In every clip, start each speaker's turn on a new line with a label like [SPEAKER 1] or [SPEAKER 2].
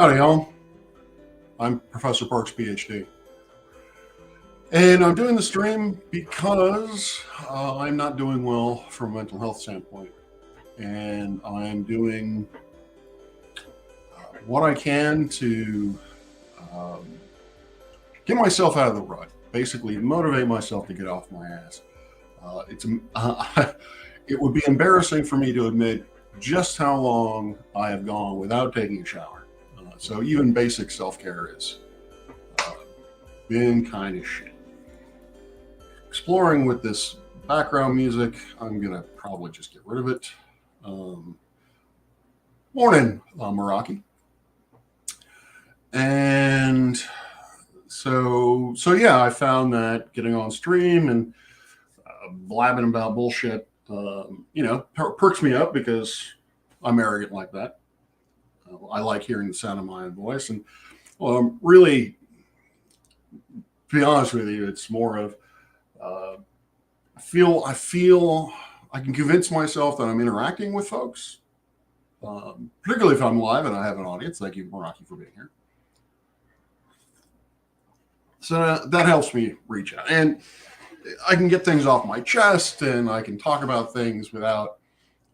[SPEAKER 1] Howdy, y'all. I'm Professor Parks, PhD. And I'm doing the stream because I'm not doing well from a mental health standpoint. And I'm doing what I can to get myself out of the rut, basically motivate myself to get off my ass. It would be embarrassing for me to admit just how long I have gone without taking a shower. So even basic self-care has been kind of shit. Exploring with this background music, I'm gonna probably just get rid of it. Morning, Meraki. And so yeah, I found that getting on stream and blabbing about bullshit, perks me up because I'm arrogant like that. I like hearing the sound of my own voice, and really, to be honest with you, it's more of I feel I can convince myself that I'm interacting with folks, particularly if I'm live and I have an audience. Thank you, Meraki, for being here. So that helps me reach out, and I can get things off my chest, and I can talk about things without,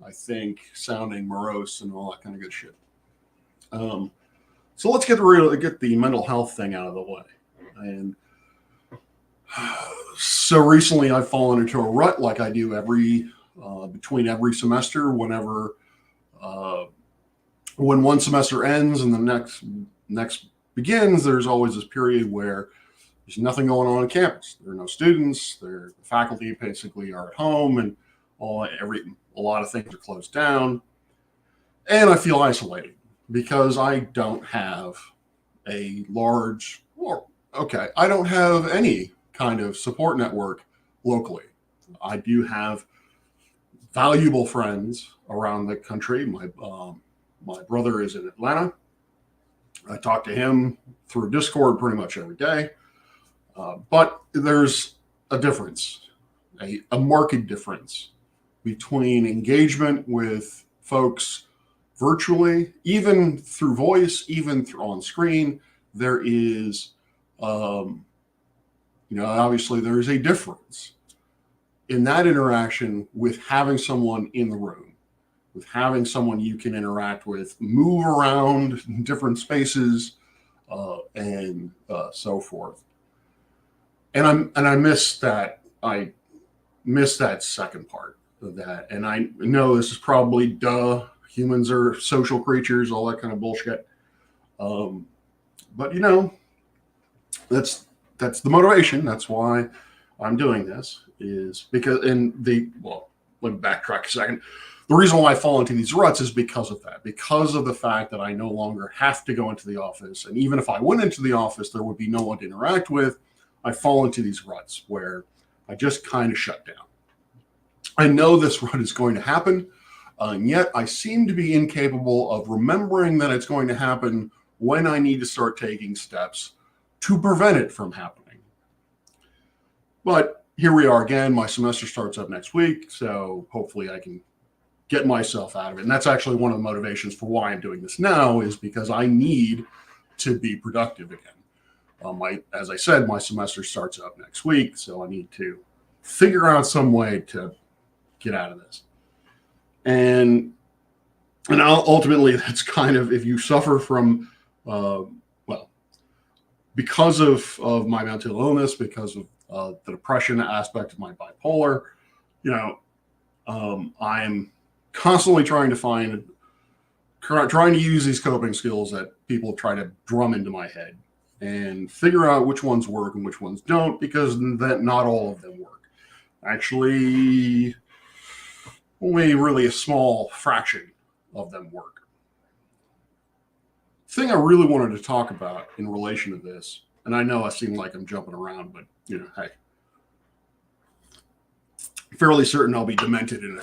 [SPEAKER 1] I think, sounding morose and all that kind of good shit. So let's get the mental health thing out of the way. And so recently I've fallen into a rut like I do between every semester. When one semester ends and the next begins, there's always this period where there's nothing going on campus. There are no students. The faculty basically are at home, and a lot of things are closed down. And I feel isolated because I don't have I don't have any kind of support network locally. I do have valuable friends around the country. My brother is in Atlanta. I talk to him through Discord pretty much every day. But there's a difference, a marked difference between engagement with folks virtually, even through voice, even on screen. There is, obviously there is a difference in that interaction with having someone in the room, with having someone you can interact with, move around in different spaces, and so forth. And I miss that. I miss that second part of that. And I know this is probably humans are social creatures, all that kind of bullshit. But that's the motivation. That's why I'm doing this, is because let me backtrack a second. The reason why I fall into these ruts is because of that, because of the fact that I no longer have to go into the office. And even if I went into the office, there would be no one to interact with. I fall into these ruts where I just kind of shut down. I know this rut is going to happen, and yet I seem to be incapable of remembering that it's going to happen when I need to start taking steps to prevent it from happening. But here we are again. My semester starts up next week, so hopefully I can get myself out of it. And that's actually one of the motivations for why I'm doing this now, is because I need to be productive again. As I said, my semester starts up next week, so I need to figure out some way to get out of this. And ultimately, that's kind of, if you suffer from, because of my mental illness, because of the depression aspect of my bipolar, I'm constantly trying to use these coping skills that people try to drum into my head, and figure out which ones work and which ones don't, because not all of them work. Actually, only really a small fraction of them work. The thing I really wanted to talk about in relation to this, and I know I seem like I'm jumping around, but hey, I'm fairly certain I'll be demented in a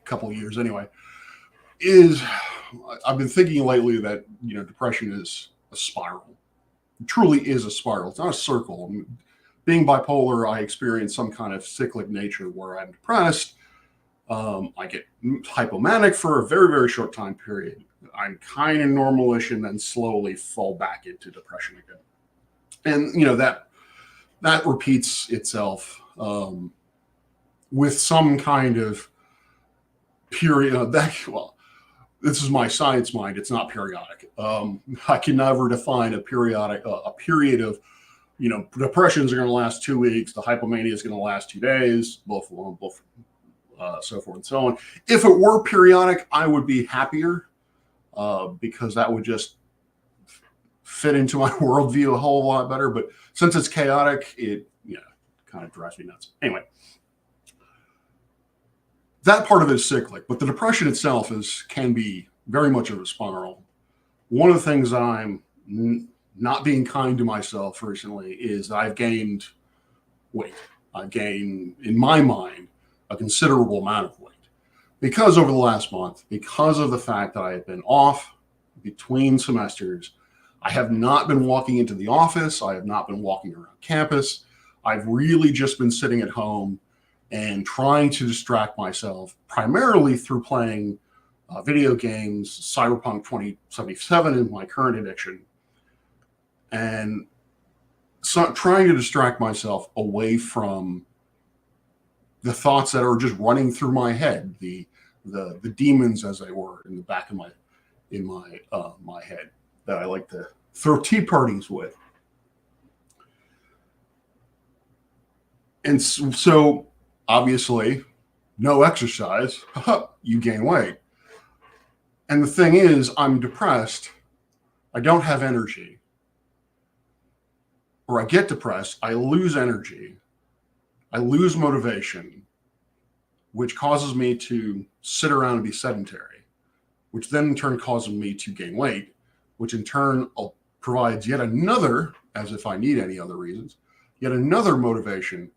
[SPEAKER 1] couple of years anyway, is I've been thinking lately that, depression is a spiral. It truly is a spiral. It's not a circle. Being bipolar, I experience some kind of cyclic nature where I'm depressed. I get hypomanic for a very, very short time period. I'm kind of normalish and then slowly fall back into depression again. And, that repeats itself with some kind of period. This is my science mind. It's not periodic. I can never define a period of, depressions are going to last 2 weeks. The hypomania is going to last 2 days, both so forth and so on. If it were periodic, I would be happier because that would just fit into my worldview a whole lot better. But since it's chaotic, it kind of drives me nuts. Anyway, that part of it is cyclic, but the depression itself can be very much of a spiral. One of the things I'm not being kind to myself recently is I've gained weight. I've gained, in my mind, a considerable amount of weight because over the last month, because of the fact that I have been off between semesters, I have not been walking into the office. I have not been walking around campus. I've really just been sitting at home and trying to distract myself primarily through playing video games, Cyberpunk 2077 is my current addiction, and so trying to distract myself away from the thoughts that are just running through my head, the demons, as they were, in the back of my head that I like to throw tea parties with. And so obviously, no exercise, you gain weight. And the thing is, I'm depressed. I don't have energy. Or I get depressed, I lose energy. I lose motivation, which causes me to sit around and be sedentary, which then in turn causes me to gain weight, which in turn provides yet another, as if I need any other reasons, yet another motivation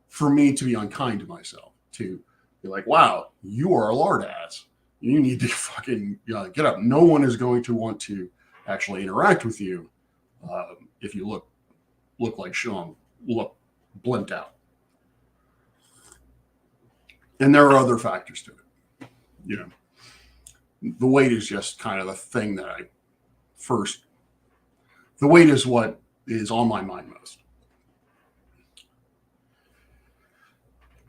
[SPEAKER 1] for me to be unkind to myself, to be like, wow, you are a lard ass. You need to fucking get up. No one is going to want to actually interact with you if you look like Sean, look blimped out. And there are other factors to it. The weight is just kind of the thing that the weight is what is on my mind most.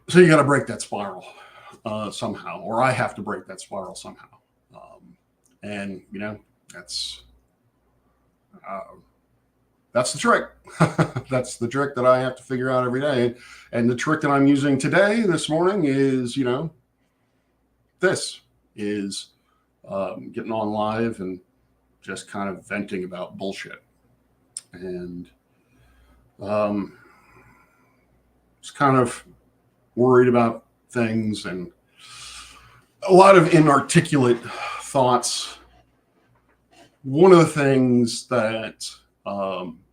[SPEAKER 1] So you got to break that spiral somehow, or I have to break that spiral somehow. And that's the trick. That's the trick that I have to figure out every day. And the trick that I'm using this morning is, this is getting on live and just kind of venting about bullshit. And just kind of worried about things and a lot of inarticulate thoughts. One of the things that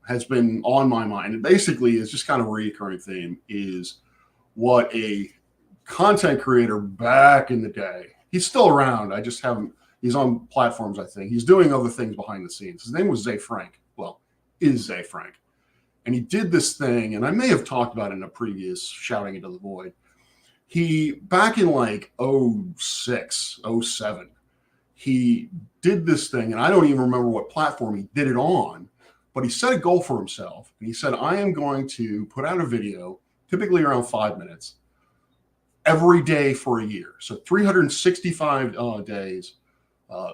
[SPEAKER 1] has been on my mind, and basically is just kind of a recurring theme, is what a content creator back in the day, he's still around, I just haven't, he's on platforms, I think. He's doing other things behind the scenes. His name was Zay Frank. Well, is Zay Frank. And he did this thing, and I may have talked about it in a previous Shouting Into the Void. He, back in like 06, 07, he did this thing, and I don't even remember what platform he did it on, but he set a goal for himself. And he said, I am going to put out a video, typically around 5 minutes, every day for a year. So 365 days,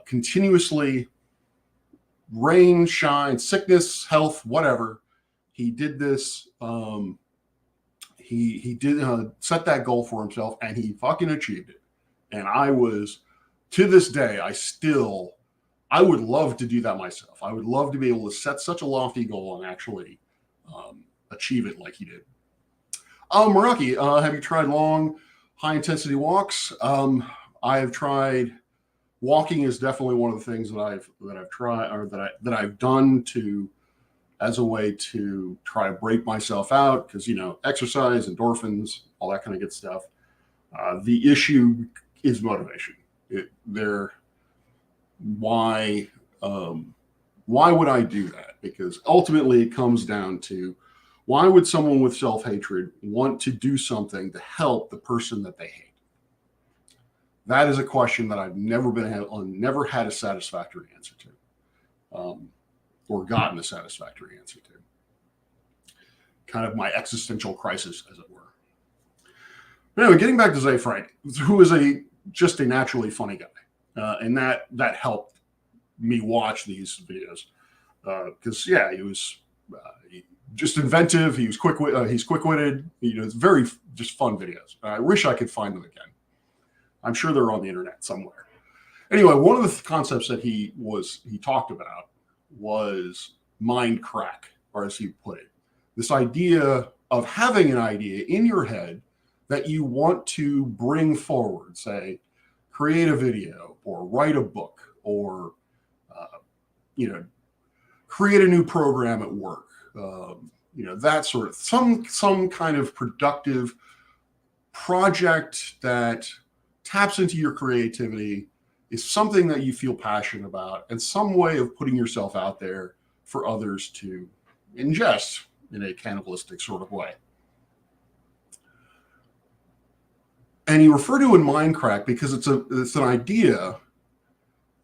[SPEAKER 1] continuously, rain, shine, sickness, health, whatever. He did this. He did set that goal for himself, and he fucking achieved it. And I was, to this day, I would love to do that myself. I would love to be able to set such a lofty goal and actually achieve it like he did. Meraki, have you tried long, high-intensity walks? I have tried. Walking is definitely one of the things that I've tried, or that I've done as a way to try to break myself out, because exercise, endorphins, all that kind of good stuff. The issue is motivation. Why would I do that? Because ultimately it comes down to, why would someone with self-hatred want to do something to help the person that they hate? That is a question that I've never had a satisfactory answer to, or gotten a satisfactory answer to. Kind of my existential crisis, as it were. But anyway, getting back to Ze Frank, who is just a naturally funny guy, and that helped me watch these videos because he was just inventive. He was he's quick-witted. It's very just fun videos. I wish I could find them again. I'm sure they're on the internet somewhere. Anyway, one of the concepts that he talked about was mind crack, or as he put it, this idea of having an idea in your head that you want to bring forward, say, create a video or write a book or, create a new program at work, that sort of some kind of productive project that taps into your creativity, is something that you feel passionate about, and some way of putting yourself out there for others to ingest in a cannibalistic sort of way. And he referred to in mind crack because it's an idea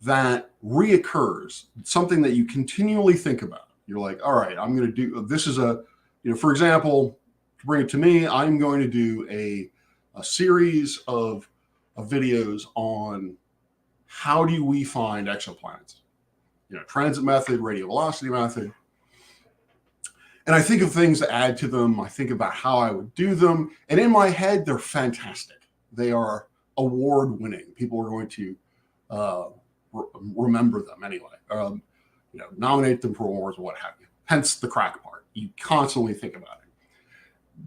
[SPEAKER 1] that reoccurs, something that you continually think about. You're like, all right, I'm going to do this. Is for example, to bring it to me, I'm going to do a series of videos on how do we find exoplanets, transit method, radial velocity method. And I think of things to add to them. I think about how I would do them. And in my head, they're fantastic. They are award-winning. People are going to remember them anyway. Nominate them for awards or what have you. Hence the crack part. You constantly think about it.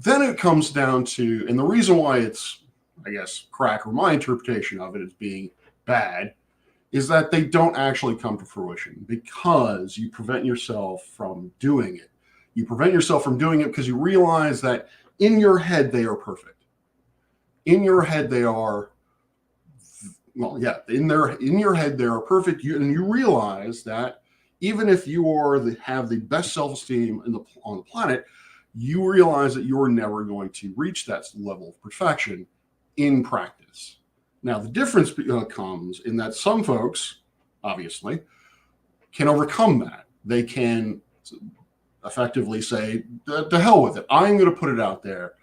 [SPEAKER 1] Then it comes down to, and the reason why it's, I guess, crack, or my interpretation of it as being bad, is that they don't actually come to fruition because you prevent yourself from doing it. You prevent yourself from doing it because you realize that in your head, they are perfect. In your head, they are, in your head, they are perfect. And you realize that even if you have the best self-esteem on the planet, you realize that you're never going to reach that level of perfection in practice. Now, the difference comes in that some folks, obviously, can overcome that. They can effectively say, to hell with it. I'm going to put it out there.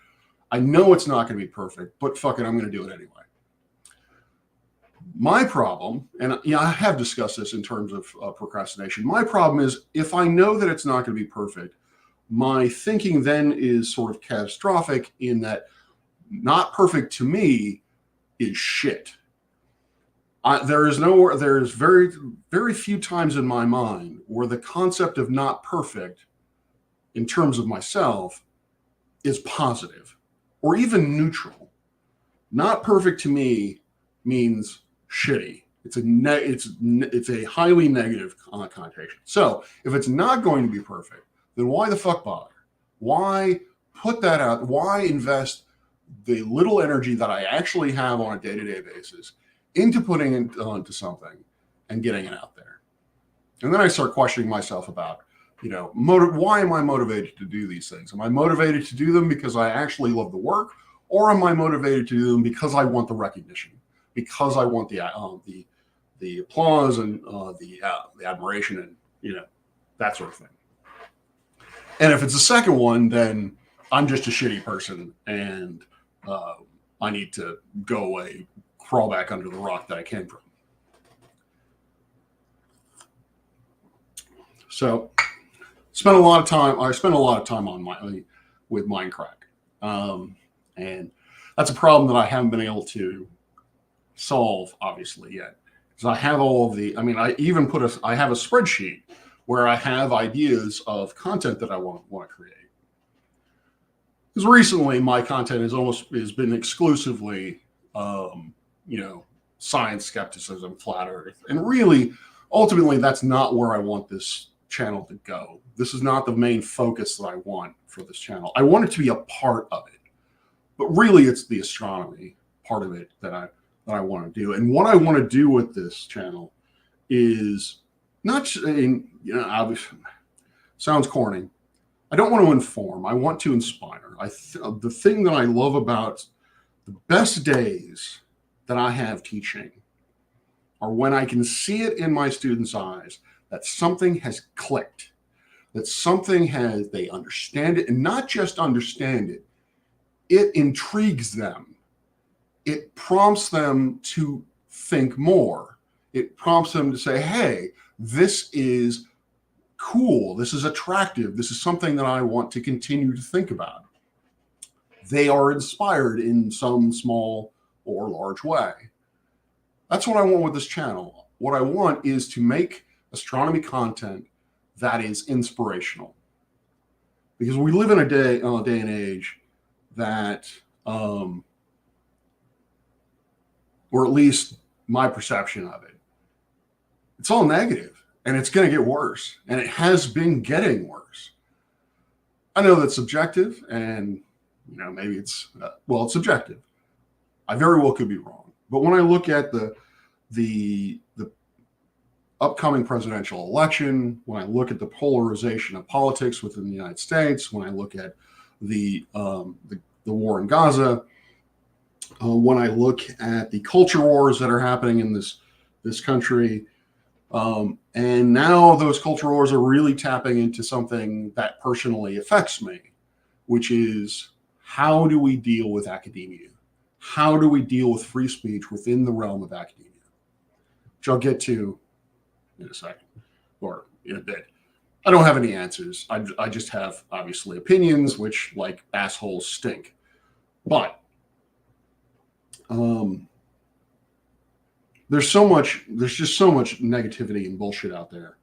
[SPEAKER 1] I know it's not going to be perfect, but fuck it, I'm going to do it anyway. My problem, and I have discussed this in terms of procrastination. My problem is if I know that it's not going to be perfect, my thinking then is sort of catastrophic in that not perfect to me is shit. There's very, very few times in my mind where the concept of not perfect in terms of myself is positive or even neutral. Not perfect to me means shitty. It's a highly negative connotation. So if it's not going to be perfect, then why the fuck bother? Why put that out? Why invest the little energy that I actually have on a day-to-day basis into putting it onto something and getting it out there? And then I start questioning myself about, why am I motivated to do these things? Am I motivated to do them because I actually love the work, or am I motivated to do them because I want the recognition, because I want the applause and the admiration and that sort of thing? And if it's the second one, then I'm just a shitty person and I need to go away, crawl back under the rock that I came from. So I spent a lot of time with mind crack. And that's a problem that I haven't been able to solve, obviously, yet. Because I have I have a spreadsheet where I have ideas of content that I want to create. Because recently my content has been exclusively, science, skepticism, flat earth. And really, ultimately, that's not where I want this channel to go. This is not the main focus that I want for this channel. I want it to be a part of it. But really, it's the astronomy part of it that I want to do. And what I want to do with this channel is not, sounds corny. I don't want to inform. I want to inspire. The thing that I love about the best days that I have teaching are when I can see it in my students' eyes that something has clicked, that something has, they understand it, and not just understand it, it intrigues them. It prompts them to think more. It prompts them to say, hey, this is cool. This is attractive. This is something that I want to continue to think about. They are inspired in some small or large way. That's what I want with this channel. What I want is to make astronomy content that is inspirational. Because we live in a day and age that, or at least my perception of it, it's all negative, and it's going to get worse, and it has been getting worse. I know that's subjective, and maybe it's it's subjective. I very well could be wrong, but when I look at the upcoming presidential election, when I look at the polarization of politics within the United States, when I look at the war in Gaza, when I look at the culture wars that are happening in this country, and now those culture wars are really tapping into something that personally affects me, which is, how do we deal with academia? How do we deal with free speech within the realm of academia? Which I'll get to in a second, or in a bit. I don't have any answers. I just have, obviously, opinions, which, like assholes, stink. But there's just so much negativity and bullshit out there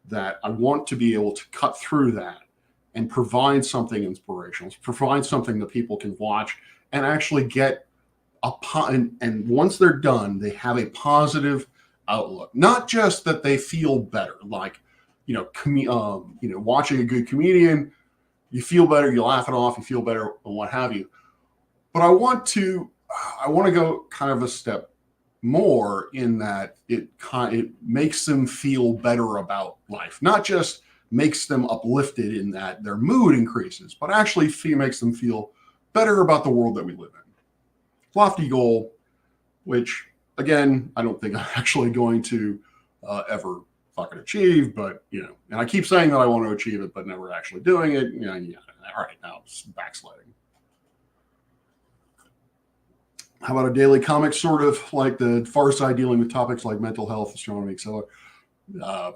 [SPEAKER 1] that I want to be able to cut through that and provide something inspirational, provide something that people can watch and actually get and once they're done, they have a positive outlook. Not just that they feel better, like, watching a good comedian, you feel better, you laugh it off, you feel better, and what have you. But I want to go kind of a step more in that it makes them feel better about life. Not just makes them uplifted in that their mood increases, but actually makes them feel better about the world that we live in. Lofty goal, which, again, I don't think I'm actually going to ever fucking achieve, but, and I keep saying that I want to achieve it, but never actually doing it. All right, now it's backsliding. How about a daily comic, sort of like the Far Side, dealing with topics like mental health, astronomy, etc. I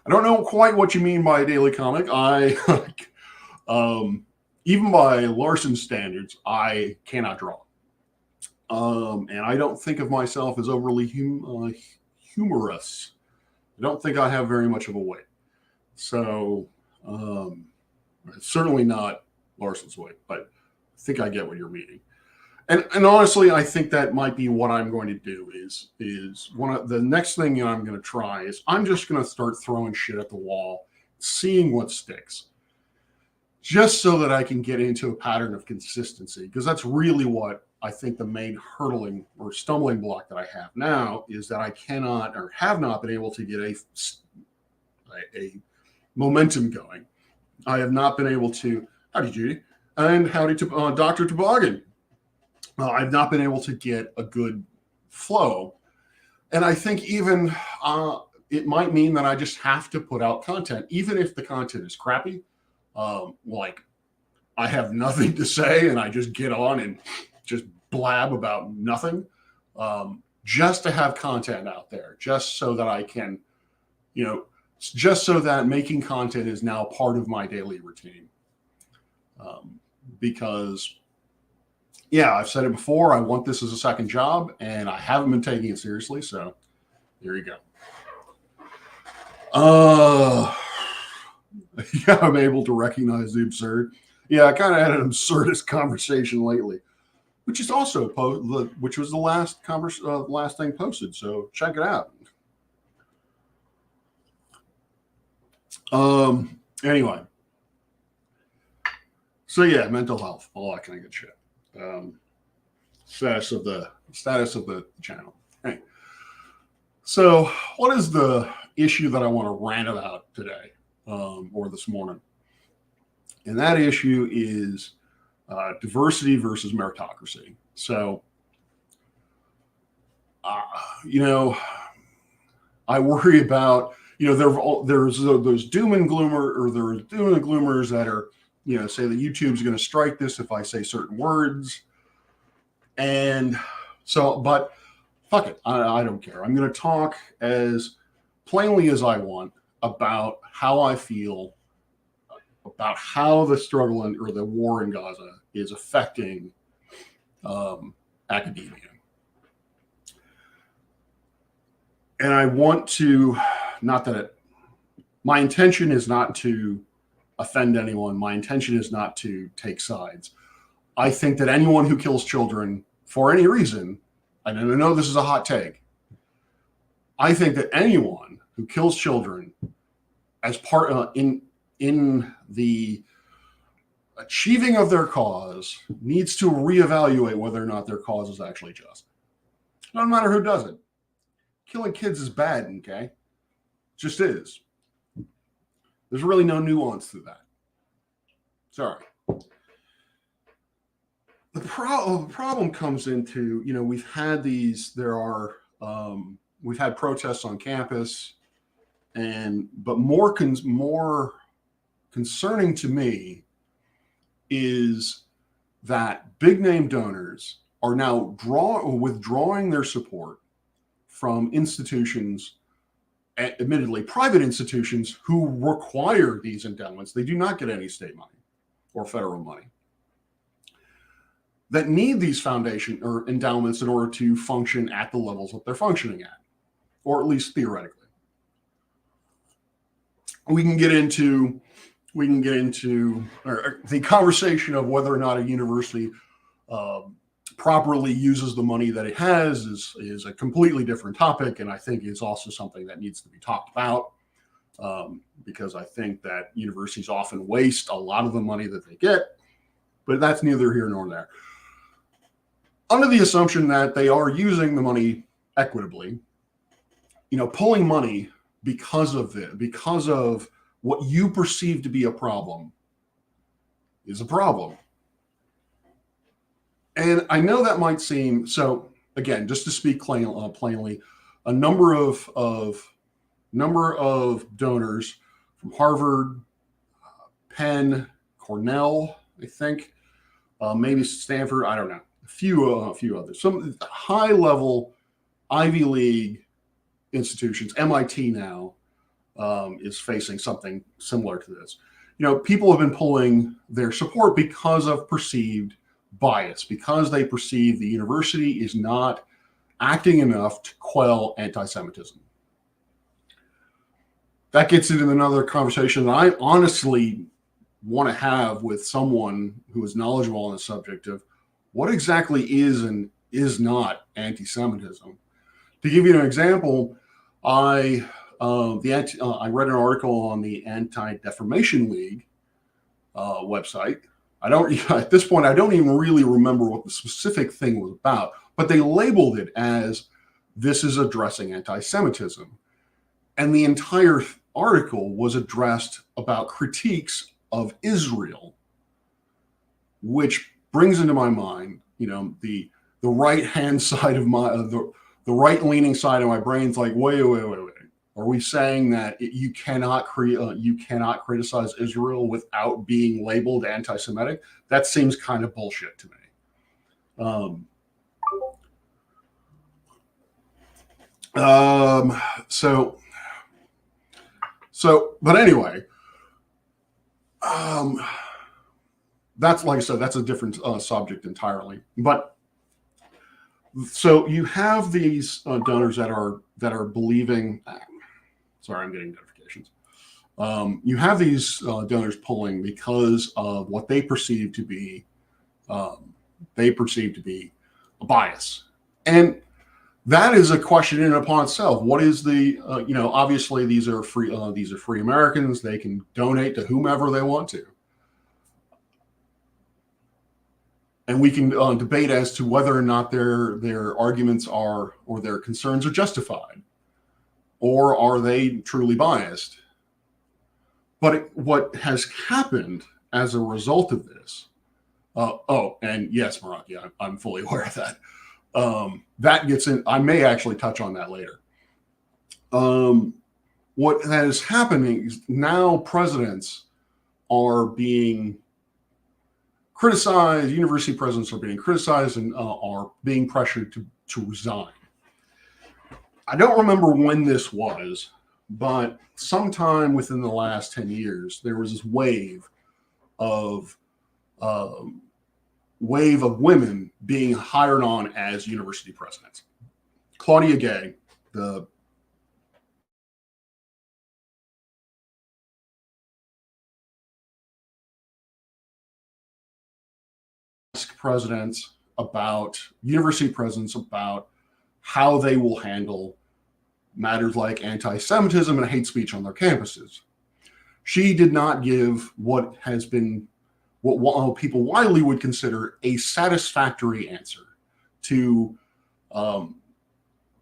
[SPEAKER 1] don't know quite what you mean by a daily comic. Even by Larson's standards, I cannot draw. And I don't think of myself as overly humorous. I don't think I have very much of a wit. So, certainly not Larson's wit, but I think I get what you're meaning. And honestly, I think that might be what I'm going to do is the next thing I'm going to try is I'm just going to start throwing shit at the wall, seeing what sticks, just so that I can get into a pattern of consistency. Because that's really what I think the main hurdling or stumbling block that I have now is that I cannot or have not been able to get a momentum going. I have not been able to, howdy Judy, and howdy to Dr. Toboggan. I've not been able to get a good flow. And I think even it might mean that I just have to put out content, even if the content is crappy. Like I have nothing to say and I just get on and just blab about nothing, just to have content out there, just so that I can, just so that making content is now part of my daily routine. Because I've said it before, I want this as a second job and I haven't been taking it seriously. So there you go. I'm able to recognize the absurd. Yeah, I kind of had an absurdist conversation lately, which is also which was the last thing posted. So check it out. Anyway, so mental health, all that kind of good shit. Status of the channel. Hey, so what is the issue that I want to rant about today, or this morning? And that issue is diversity versus meritocracy. So you know, I worry about, there's those doom and gloomer, or there's doom and gloomers that are, say that YouTube's going to strike this if I say certain words. And so, but fuck it. I don't care. I'm going to talk as plainly as I want about how I feel about how the struggle or the war in Gaza is affecting academia. And I want to, my intention is not to offend anyone. My intention is not to take sides. I think that anyone who kills children for any reason, and I know this is a hot take, I think that anyone who kills children as part in the achieving of their cause needs to reevaluate whether or not their cause is actually just. No matter who does it. Killing kids is bad, okay? It just is. There's really no nuance to that. Sorry. The problem comes into, we've had we've had protests on campus, but more concerning to me is that big name donors are now withdrawing their support from institutions, admittedly private institutions, who require these endowments. They do not get any state money or federal money, that need these foundation or endowments in order to function at the levels that they're functioning at, or at least theoretically. We can get into the conversation of whether or not a university properly uses the money that it has is a completely different topic, and I think is also something that needs to be talked about, because I think that universities often waste a lot of the money that they get, but that's neither here nor there. Under the assumption that they are using the money equitably, pulling money because of what you perceive to be a problem is a problem. And I know that might seem, so again, just to speak plainly, a number of donors from Harvard, Penn, Cornell, I think, maybe Stanford, I don't know, a few others, some high-level Ivy League institutions. MIT now is facing something similar to this. People have been pulling their support because of perceived bias, because they perceive the university is not acting enough to quell anti-Semitism. That gets into another conversation that I honestly want to have with someone who is knowledgeable on the subject of what exactly is and is not anti-Semitism. To give you an example, I read an article on the Anti-Defamation League website. At this point, I don't even really remember what the specific thing was about, but they labeled it as this is addressing anti-Semitism. And the entire article was addressed about critiques of Israel, which brings into my mind, the right-hand side of the right-leaning side of my brain's like, wait. Are we saying that you cannot criticize Israel without being labeled anti-Semitic? That seems kind of bullshit to me. But anyway, that's, like I said, that's a different subject entirely. But so you have these donors that are believing. Sorry, I'm getting notifications. You have these donors pulling because of what they perceive to be a bias, and that is a question in and upon itself. What is the obviously these are free Americans. They can donate to whomever they want to, and we can debate as to whether or not their arguments are, or their concerns are justified, or are they truly biased. But what has happened as a result of this, and yes, Meraki, I'm fully aware of that. That gets in. I may actually touch on that later. What is happening is now presidents are being criticized. University presidents are being criticized and are being pressured to resign. I don't remember when this was, but sometime within the last 10 years, there was this wave of women being hired on as university presidents. Claudia Gay, the presidents about university presidents about how they will handle matters like anti-Semitism and hate speech on their campuses. She did not give what has been what people widely would consider a satisfactory answer to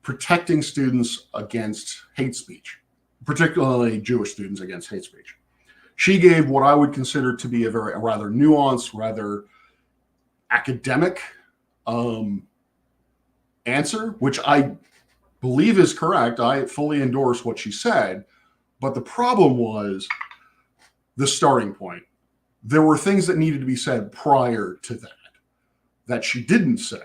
[SPEAKER 1] protecting students against hate speech, particularly Jewish students against hate speech. She gave what I would consider to be a rather nuanced, rather academic answer, which I believe is correct. I fully endorse what she said, but the problem was the starting point. There were things that needed to be said prior to that she didn't say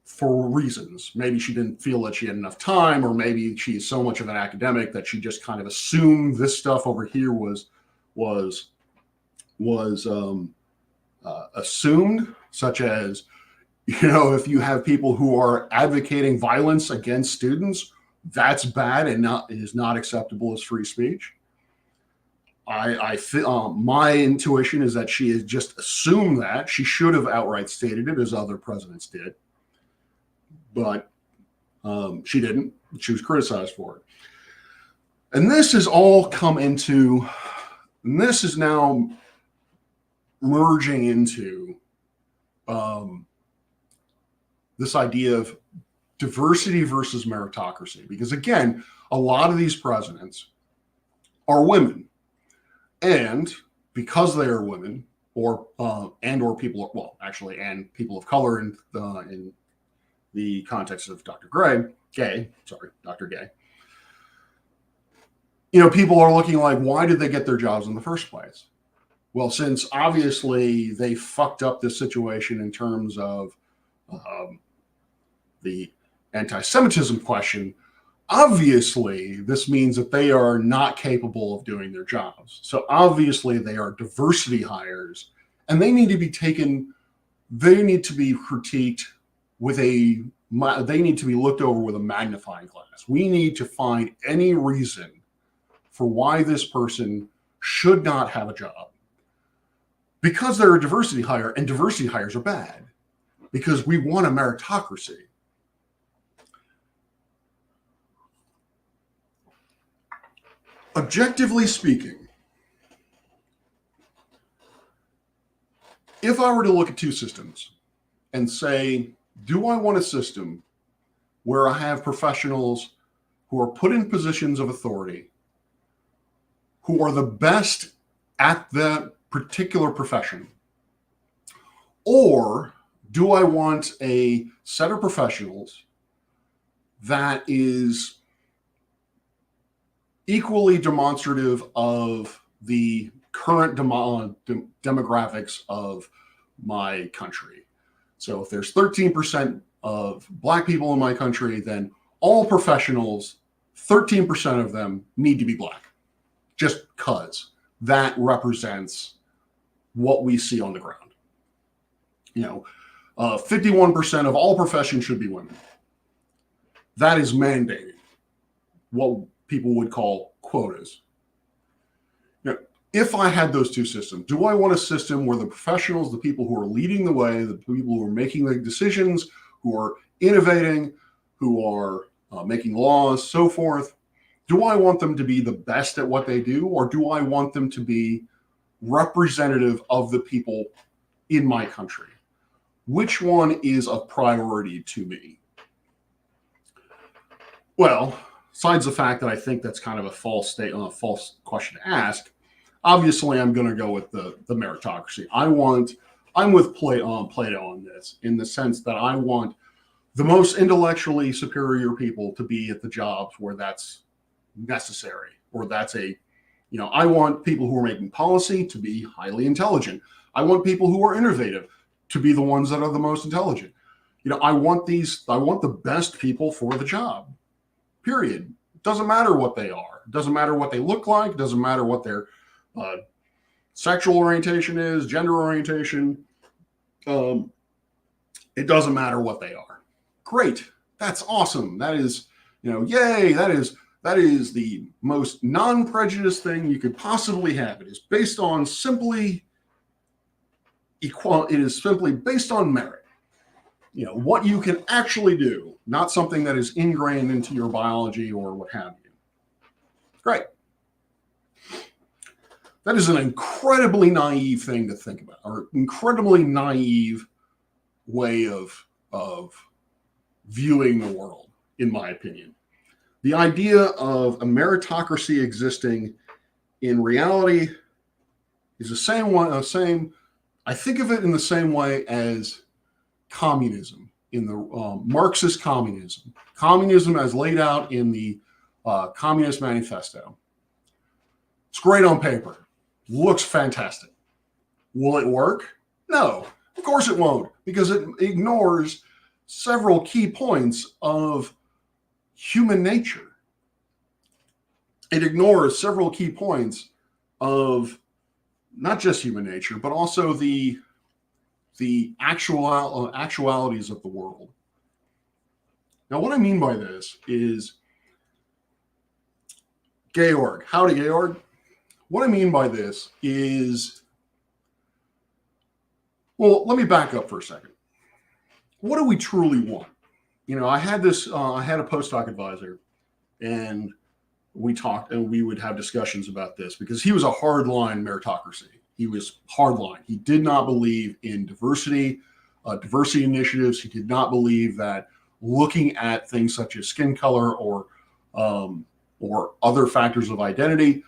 [SPEAKER 1] for reasons. Maybe she didn't feel that she had enough time, or maybe she is so much of an academic that she just kind of assumed this stuff over here was assumed, such as, if you have people who are advocating violence against students, that's bad and is not acceptable as free speech. I feel my intuition is that she has just assumed that. She should have outright stated it, as other presidents did, but she didn't. She was criticized for it. And this has all come into, and this is now merging into this idea of diversity versus meritocracy. Because again, a lot of these presidents are women. And because they are women, or people, and people of color in the context of Dr. Gay, people are looking like, why did they get their jobs in the first place? Well, since obviously they fucked up this situation in terms of the anti-Semitism question, obviously this means that they are not capable of doing their jobs. So obviously they are diversity hires, and they need to be critiqued they need to be looked over with a magnifying glass. We need to find any reason for why this person should not have a job, because they're a diversity hire, and diversity hires are bad because we want a meritocracy. Objectively speaking, if I were to look at two systems and say, do I want a system where I have professionals who are put in positions of authority, who are the best at that particular profession? Or do I want a set of professionals that is equally demonstrative of the current demographics of my country? So if there's 13% of Black people in my country, then all professionals, 13% of them need to be Black, just because that represents what we see on the ground. 51% of all professions should be women. That is mandated, what people would call quotas. If I had those two systems, do I want a system where the professionals, the people who are leading the way, the people who are making the decisions, who are innovating, who are making laws, so forth, do I want them to be the best at what they do, or do I want them to be representative of the people in my country? Which one is a priority to me? Well, besides the fact that I think that's kind of a false question to ask, obviously I'm going to go with the meritocracy. I want I'm with Plato on this, in the sense that I want the most intellectually superior people to be at the jobs where that's necessary, or that's I want people who are making policy to be highly intelligent. I want people who are innovative to be the ones that are the most intelligent. I want the best people for the job, period. Doesn't matter what they are. Doesn't matter what they look like. Doesn't matter what their sexual orientation is, gender orientation. It doesn't matter what they are. Great. That's awesome. That is, yay. That is the most non-prejudiced thing you could possibly have. It is based on simply equal. It is simply based on merit. What you can actually do, not something that is ingrained into your biology or what have you. Great. That is an incredibly naive thing to think about, or incredibly naive way of viewing the world, in my opinion. The idea of a meritocracy existing in reality is the same one. I think of it in the same way as communism, in the Marxist communism as laid out in the Communist Manifesto. It's great on paper. Looks fantastic. Will it work? No, of course it won't, because it ignores several key points of human nature. It ignores several key points of not just human nature, but also the actualities of the world. Now, what I mean by this is, Georg, howdy, Georg. What I mean by this is, well, let me back up for a second. What do we truly want? I had a postdoc advisor, and we talked, and we would have discussions about this, because he was a hardline meritocracy. He was hardline. He did not believe in diversity initiatives. He did not believe that looking at things such as skin color or other factors of identity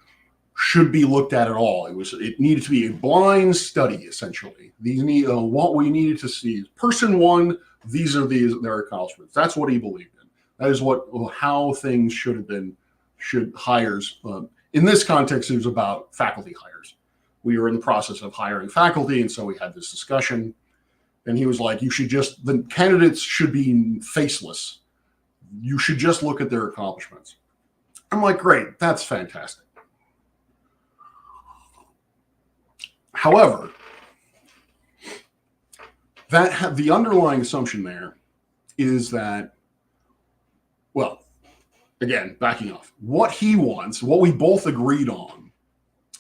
[SPEAKER 1] should be looked at all. It needed to be a blind study, essentially. What we needed to see is person one, these are their accomplishments. That's what he believed in. That is how things should have been, hires. In this context, it was about faculty hires. We were in the process of hiring faculty, and so we had this discussion. And he was like, the candidates should be faceless. You should just look at their accomplishments. I'm like, great, that's fantastic. However, the underlying assumption there is that, well, again, backing off, what he wants, what we both agreed on,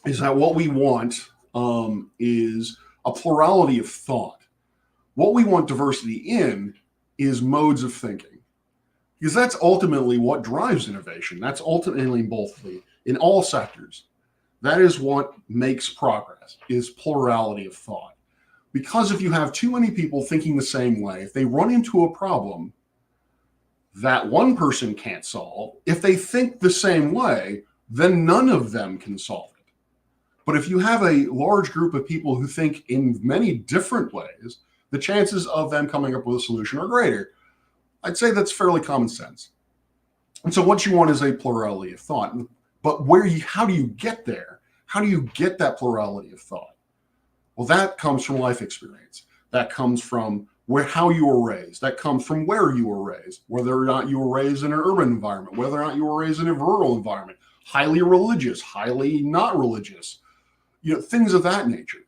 [SPEAKER 1] is that what we want is a plurality of thought. What we want diversity in is modes of thinking, because that's ultimately what drives innovation. That's ultimately in all sectors. That is what makes progress, is plurality of thought. Because if you have too many people thinking the same way, if they run into a problem that one person can't solve, if they think the same way, then none of them can solve it. But if you have a large group of people who think in many different ways, the chances of them coming up with a solution are greater. I'd say that's fairly common sense. And so what you want is a plurality of thought. But how do you get there? How do you get that plurality of thought? Well, that comes from life experience. That comes from how you were raised. That comes from where you were raised, whether or not you were raised in an urban environment, whether or not you were raised in a rural environment, highly religious, highly not religious, things of that nature.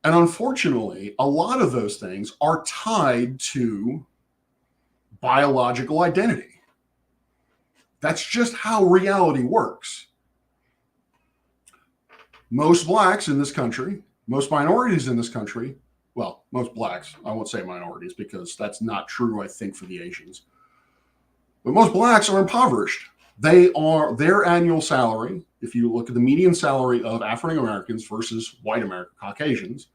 [SPEAKER 1] And unfortunately, a lot of those things are tied to biological identity. That's just how reality works. Most blacks in this country, most minorities in this country, well, most blacks, I won't say minorities because that's not true, I think, for the Asians. But most blacks are impoverished. Their annual salary, if you look at the median salary of African Americans versus white Caucasians,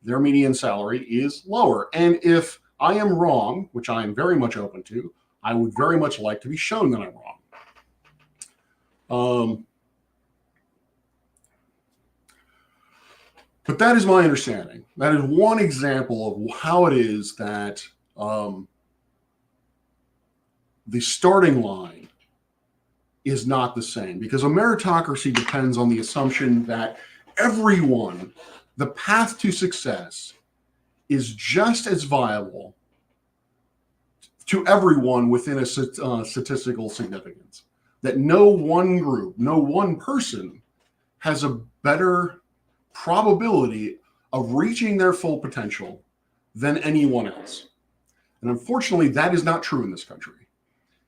[SPEAKER 1] their median salary is lower. And if I am wrong, which I am very much open to, I would very much like to be shown that I'm wrong. But that is my understanding. That is one example of how it is that the starting line is not the same, because a meritocracy depends on the assumption that everyone, the path to success is just as viable to everyone within a statistical significance. That no one group, no one person has a better probability of reaching their full potential than anyone else. And unfortunately, that is not true in this country.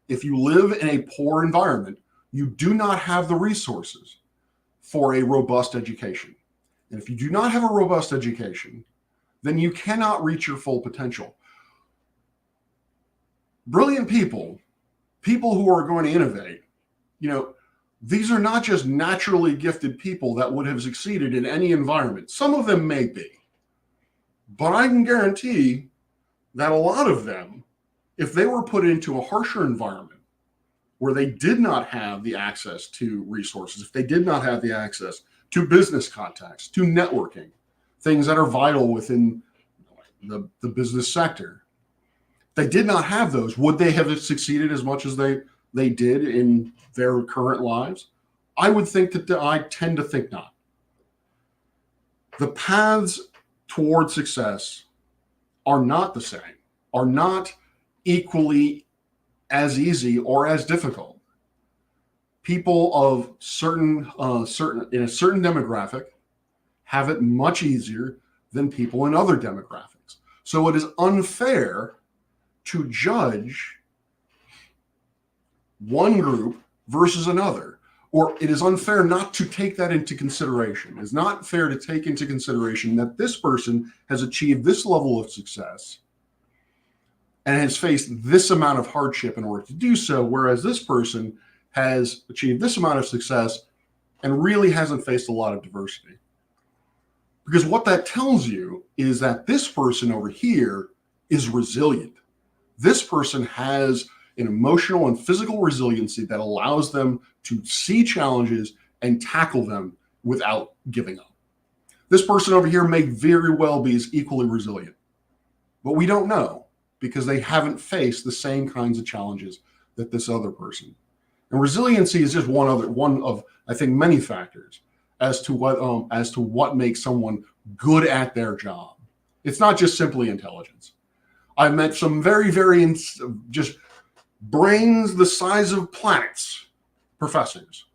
[SPEAKER 1] If you live in a poor environment, you do not have the resources for a robust education. And if you do not have a robust education, then you cannot reach your full potential. Brilliant people, people who are going to innovate, these are not just naturally gifted people that would have succeeded in any environment. Some of them may be, but I can guarantee that a lot of them, if they were put into a harsher environment where they did not have the access to resources, if they did not have the access to business contacts, to networking, things that are vital within the business sector, they did not have those, would they have succeeded as much as they did in their current lives? I would think that I tend to think not. The paths toward success are not the same, are not equally as easy or as difficult. People of certain in a certain demographic have it much easier than people in other demographics. So it is unfair to judge one group versus another, or it is unfair not to take that into consideration. It's not fair to take into consideration that this person has achieved this level of success and has faced this amount of hardship in order to do so, whereas this person has achieved this amount of success and really hasn't faced a lot of diversity. Because what that tells you is that this person over here is resilient. This person has an emotional and physical resiliency that allows them to see challenges and tackle them without giving up. This person over here may very well be as equally resilient, but we don't know because they haven't faced the same kinds of challenges that this other person. And resiliency is just one of I think many factors as to what makes someone good at their job. It's not just simply intelligence. I've met some very, very just brains the size of planets professors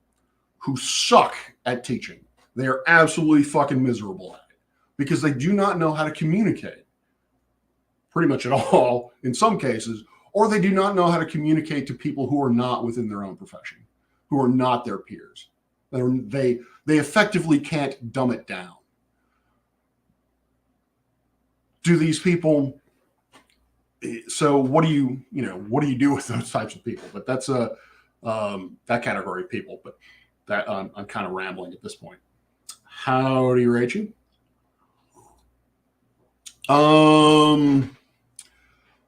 [SPEAKER 1] who suck at teaching. They are absolutely fucking miserable at it because they do not know how to communicate pretty much at all in some cases, or they do not know how to communicate to people who are not within their own profession, who are not their peers. They effectively can't dumb it down. Do these people? So what do you do with those types of people? But that's that category of people. But that I'm kind of rambling at this point. How do you rate you?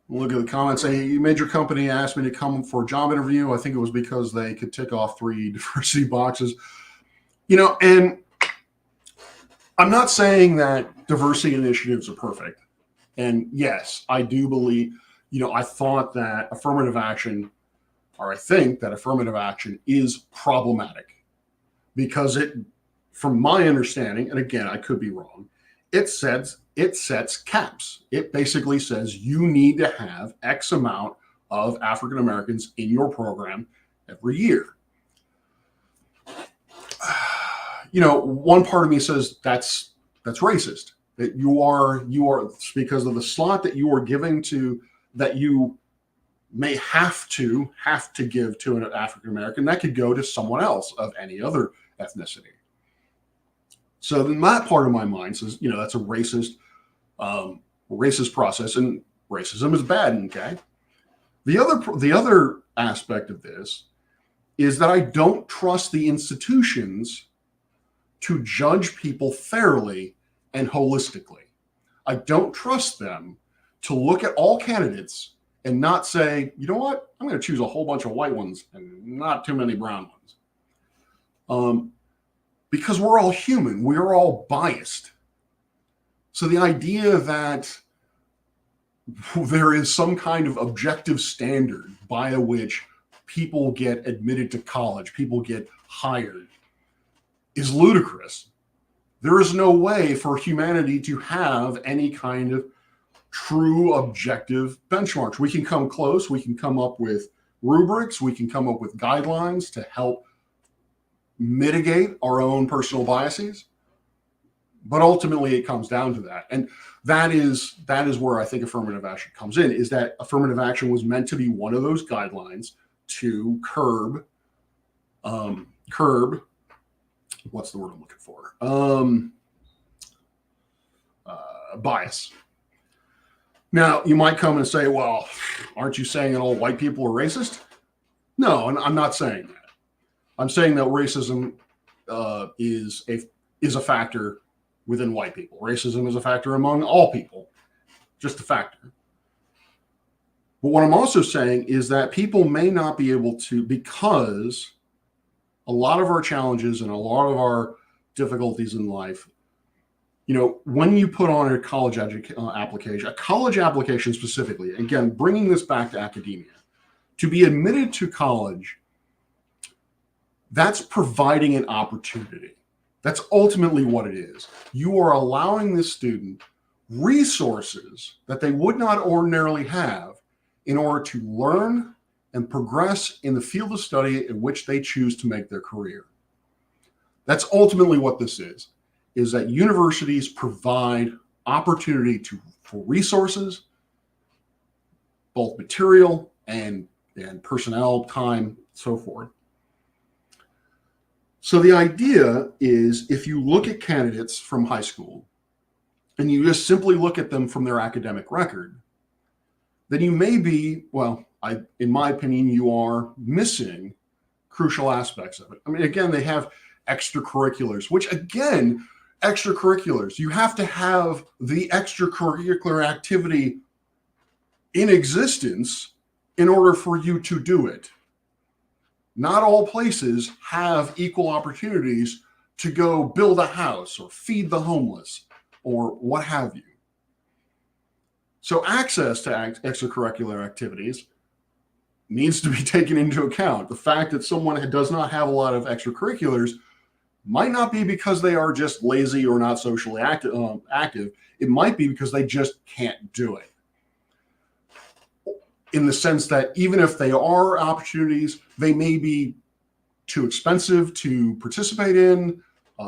[SPEAKER 1] Look at the comments. Say you made your company ask me to come for a job interview. I think it was because they could tick off 3 diversity boxes. And I'm not saying that diversity initiatives are perfect. And yes, I do believe, I thought that affirmative action, or I think that affirmative action is problematic because from my understanding, and again, I could be wrong, it sets caps. It basically says you need to have X amount of African Americans in your program every year. One part of me says that's racist. That you are because of the slot that you are giving to, that you may have to give to an African American, that could go to someone else of any other ethnicity. So then that part of my mind says, that's a racist process, and racism is bad. Okay. The other aspect of this is that I don't trust the institutions to judge people fairly and holistically. I don't trust them to look at all candidates and not say, you know what, I'm going to choose a whole bunch of white ones and not too many brown ones. Because we're all human. We're all biased. So the idea that there is some kind of objective standard by which people get admitted to college, people get hired, is ludicrous. There is no way for humanity to have any kind of true objective benchmarks. We can come close, we can come up with rubrics, we can come up with guidelines to help mitigate our own personal biases, but ultimately it comes down to that. And that is where I think affirmative action comes in, is that affirmative action was meant to be one of those guidelines to curb what's the word I'm looking for? Bias. Now, you might come and say, well, aren't you saying that all white people are racist? No, I'm not saying that. I'm saying that racism is a factor within white people. Racism is a factor among all people, just a factor. But what I'm also saying is that people may not be able to, because a lot of our challenges and a lot of our difficulties in life, when you put on a college application, a college application specifically, again, bringing this back to academia, to be admitted to college, that's providing an opportunity. That's ultimately what it is. You are allowing this student resources that they would not ordinarily have in order to learn and progress in the field of study in which they choose to make their career. That's ultimately what this is that universities provide opportunity for resources, both material and personnel, time, so forth. So the idea is, if you look at candidates from high school and you just simply look at them from their academic record, then you may be, in my opinion, you are missing crucial aspects of it. I mean, again, they have extracurriculars, which again, extracurriculars, you have to have the extracurricular activity in existence in order for you to do it. Not all places have equal opportunities to go build a house or feed the homeless or what have you. So access to extracurricular activities needs to be taken into account. The fact that someone does not have a lot of extracurriculars might not be because they are just lazy or not socially active. It might be because they just can't do it. In the sense that even if they are opportunities, they may be too expensive to participate in.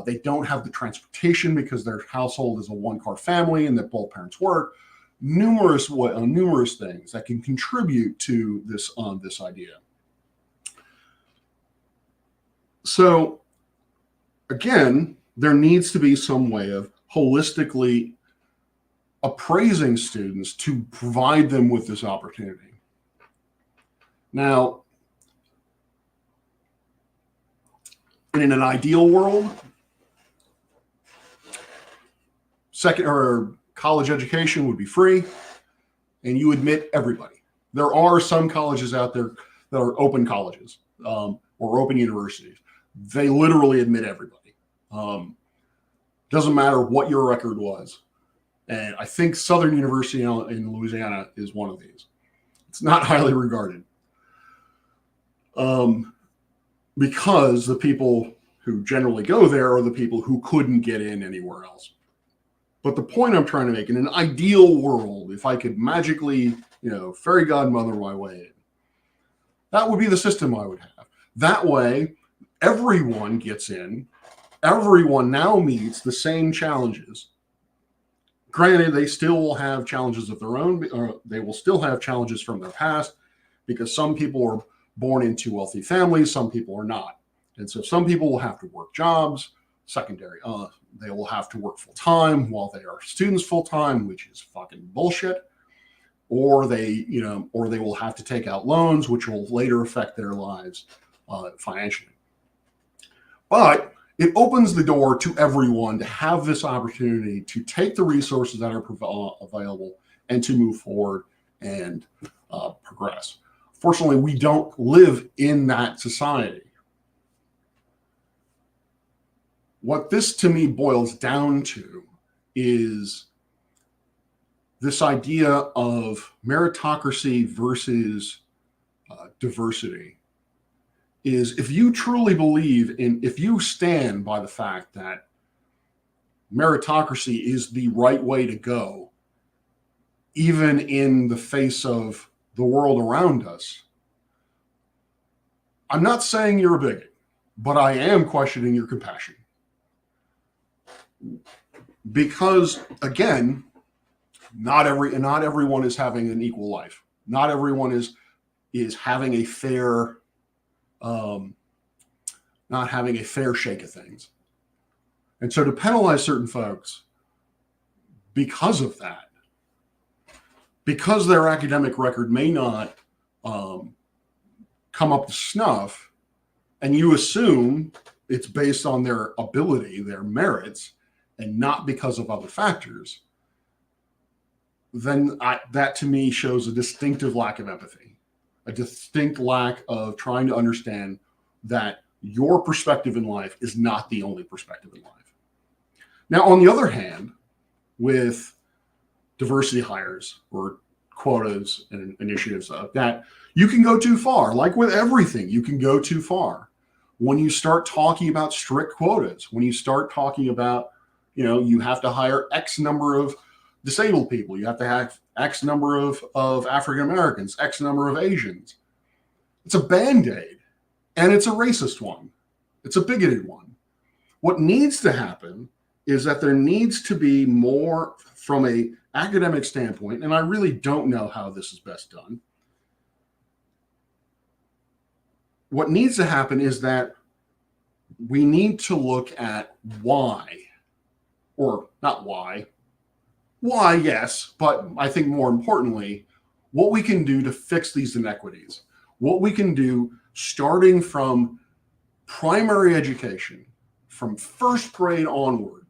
[SPEAKER 1] They don't have the transportation because their household is a one-car family and that both parents work. Numerous things that can contribute to this idea. So again, there needs to be some way of holistically appraising students to provide them with this opportunity. Now, in an ideal world, college education would be free and you admit everybody. There are some colleges out there that are open colleges or open universities. They literally admit everybody. Doesn't matter what your record was. And I think Southern University in Louisiana is one of these. It's not highly regarded. Because the people who generally go there are the people who couldn't get in anywhere else. But the point I'm trying to make, in an ideal world, if I could magically, fairy godmother my way in, that would be the system I would have. That way, everyone gets in. Everyone now meets the same challenges. Granted, they still will have challenges of their own, or they will still have challenges from their past, because some people are born into wealthy families, some people are not. And so some people will have to work jobs, secondary. They will have to work full time while they are students full time, which is fucking bullshit. Or they will have to take out loans, which will later affect their lives financially. But it opens the door to everyone to have this opportunity to take the resources that are available and to move forward and progress. Fortunately, we don't live in that society. What this to me boils down to is this idea of meritocracy versus diversity is, if you truly believe in, if you stand by the fact that meritocracy is the right way to go, even in the face of the world around us, I'm not saying you're a bigot, but I am questioning your compassion. Because again, not everyone is having an equal life. Not everyone is having a fair, not having a fair shake of things. And so to penalize certain folks because of that, because their academic record may not come up to snuff, and you assume it's based on their ability, their merits, and not because of other factors, then that to me shows a distinctive lack of empathy, a distinct lack of trying to understand that your perspective in life is not the only perspective in life. Now, on the other hand, with diversity hires or quotas and initiatives like that, you can go too far. Like with everything, you can go too far. When you start talking about strict quotas, when you start talking about, you have to hire X number of disabled people, you have to have X number of African Americans, X number of Asians. It's a Band-Aid, and it's a racist one. It's a bigoted one. What needs to happen is that there needs to be more from a academic standpoint, and I really don't know how this is best done. What needs to happen is that we need to look at why, or not why, yes, but I think more importantly, what we can do to fix these inequities, what we can do starting from primary education, from first grade onward.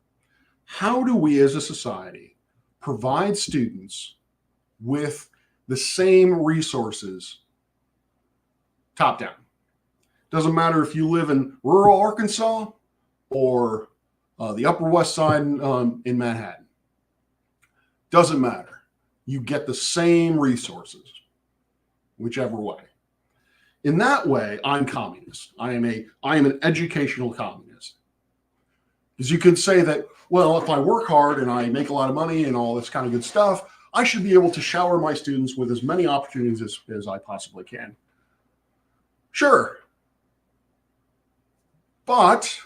[SPEAKER 1] How do we as a society provide students with the same resources top down? Doesn't matter if you live in rural Arkansas or the Upper West Side in Manhattan. Doesn't matter. You get the same resources, whichever way. In that way, I'm communist. I am an educational communist. Because you could say that, well, if I work hard and I make a lot of money and all this kind of good stuff, I should be able to shower my students with as many opportunities as I possibly can. Sure. But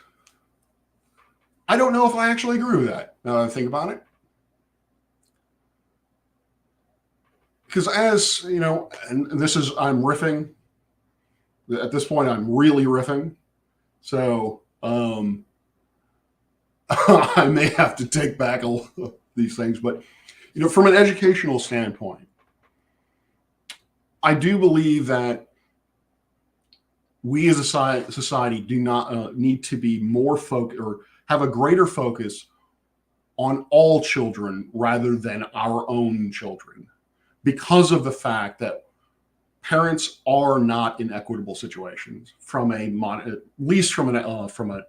[SPEAKER 1] I don't know if I actually agree with that, now that I think about it. Because as, and this is, I'm riffing. At this point, I'm really riffing. So I may have to take back these things. But, from an educational standpoint, I do believe that we as a society do not need to be more focused or have a greater focus on all children rather than our own children, because of the fact that parents are not in equitable situations at least from a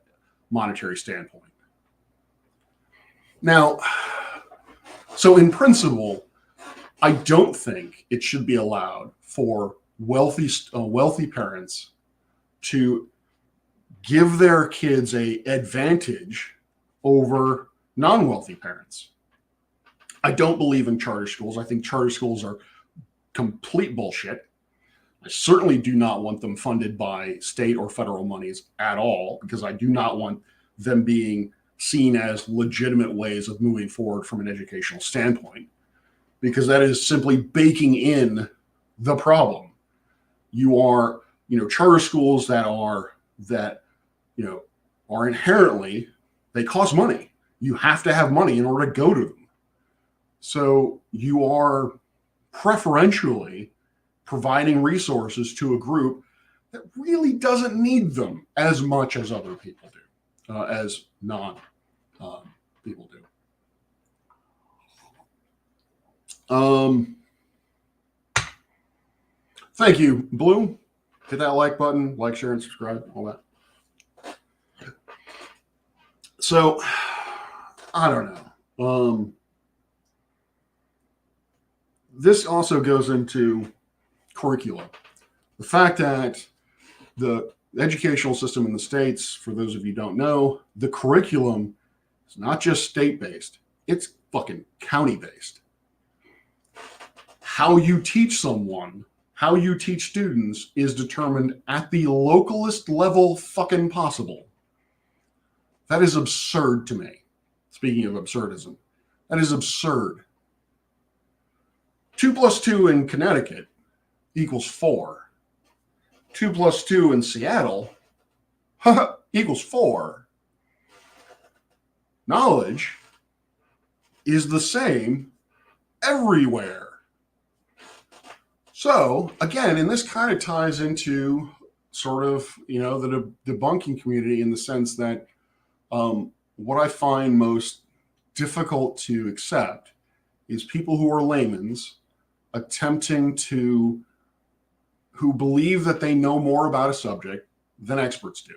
[SPEAKER 1] monetary standpoint. Now, so in principle, I don't think it should be allowed for wealthy parents to give their kids an advantage over non-wealthy parents. I don't believe in charter schools. I think charter schools are complete bullshit. I certainly do not want them funded by state or federal monies at all, because I do not want them being seen as legitimate ways of moving forward from an educational standpoint, because that is simply baking in the problem. You are, charter schools that are inherently, they cost money. You have to have money in order to go to them. So you are preferentially providing resources to a group that really doesn't need them as much as other people do, as non-people do. Thank you, Blue. Hit that like button, like, share, and subscribe, all that. So, I don't know. this also goes into curriculum. The fact that the educational system in the States, for those of you who don't know, the curriculum is not just state-based, it's fucking county-based. How you teach someone, how you teach students is determined at the localist level fucking possible. That is absurd to me. Speaking of absurdism, that is absurd. 2 plus 2 in Connecticut equals 4. 2 plus 2 in Seattle equals 4. Knowledge is the same everywhere. So, again, and this kind of ties into sort of, the debunking community in the sense that what I find most difficult to accept is people who are laymen's who believe that they know more about a subject than experts do.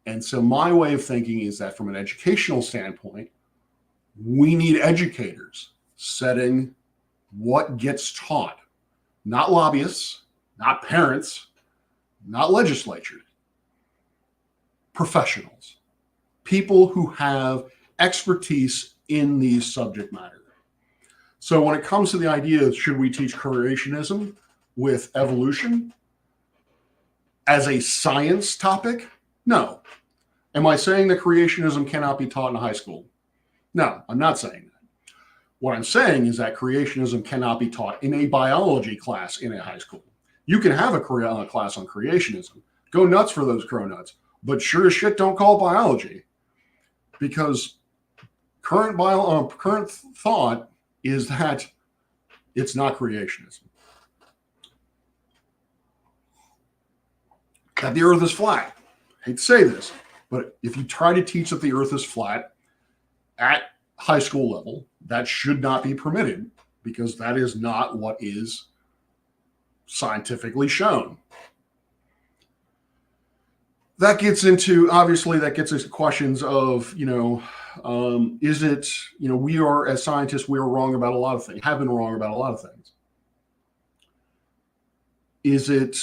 [SPEAKER 1] And so my way of thinking is that from an educational standpoint, we need educators setting what gets taught, not lobbyists, not parents, not legislatures, professionals, people who have expertise in these subject matter. So when it comes to the idea of should we teach creationism with evolution as a science topic? No. Am I saying that creationism cannot be taught in high school? No, I'm not saying that. What I'm saying is that creationism cannot be taught in a biology class in a high school. You can have a class on creationism. Go nuts for those cronuts. But sure as shit, don't call it biology. Because current thought is that it's not creationism. That the earth is flat. I hate to say this, but if you try to teach that the earth is flat at high school level, that should not be permitted because that is not what is scientifically shown. That gets into questions of, is it, we are, as scientists, we are wrong about a lot of things, have been wrong about a lot of things. Is it,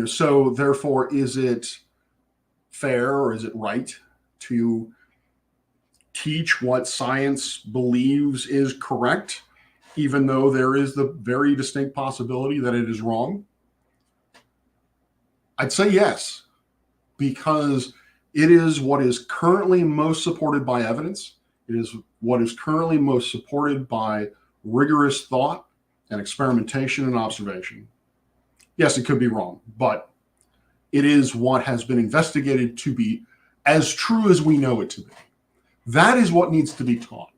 [SPEAKER 1] so therefore, is it fair or is it right to teach what science believes is correct, even though there is the very distinct possibility that it is wrong? I'd say yes, because it is what is currently most supported by evidence. It is what is currently most supported by rigorous thought and experimentation and observation. Yes, it could be wrong, but it is what has been investigated to be as true as we know it to be. That is what needs to be taught.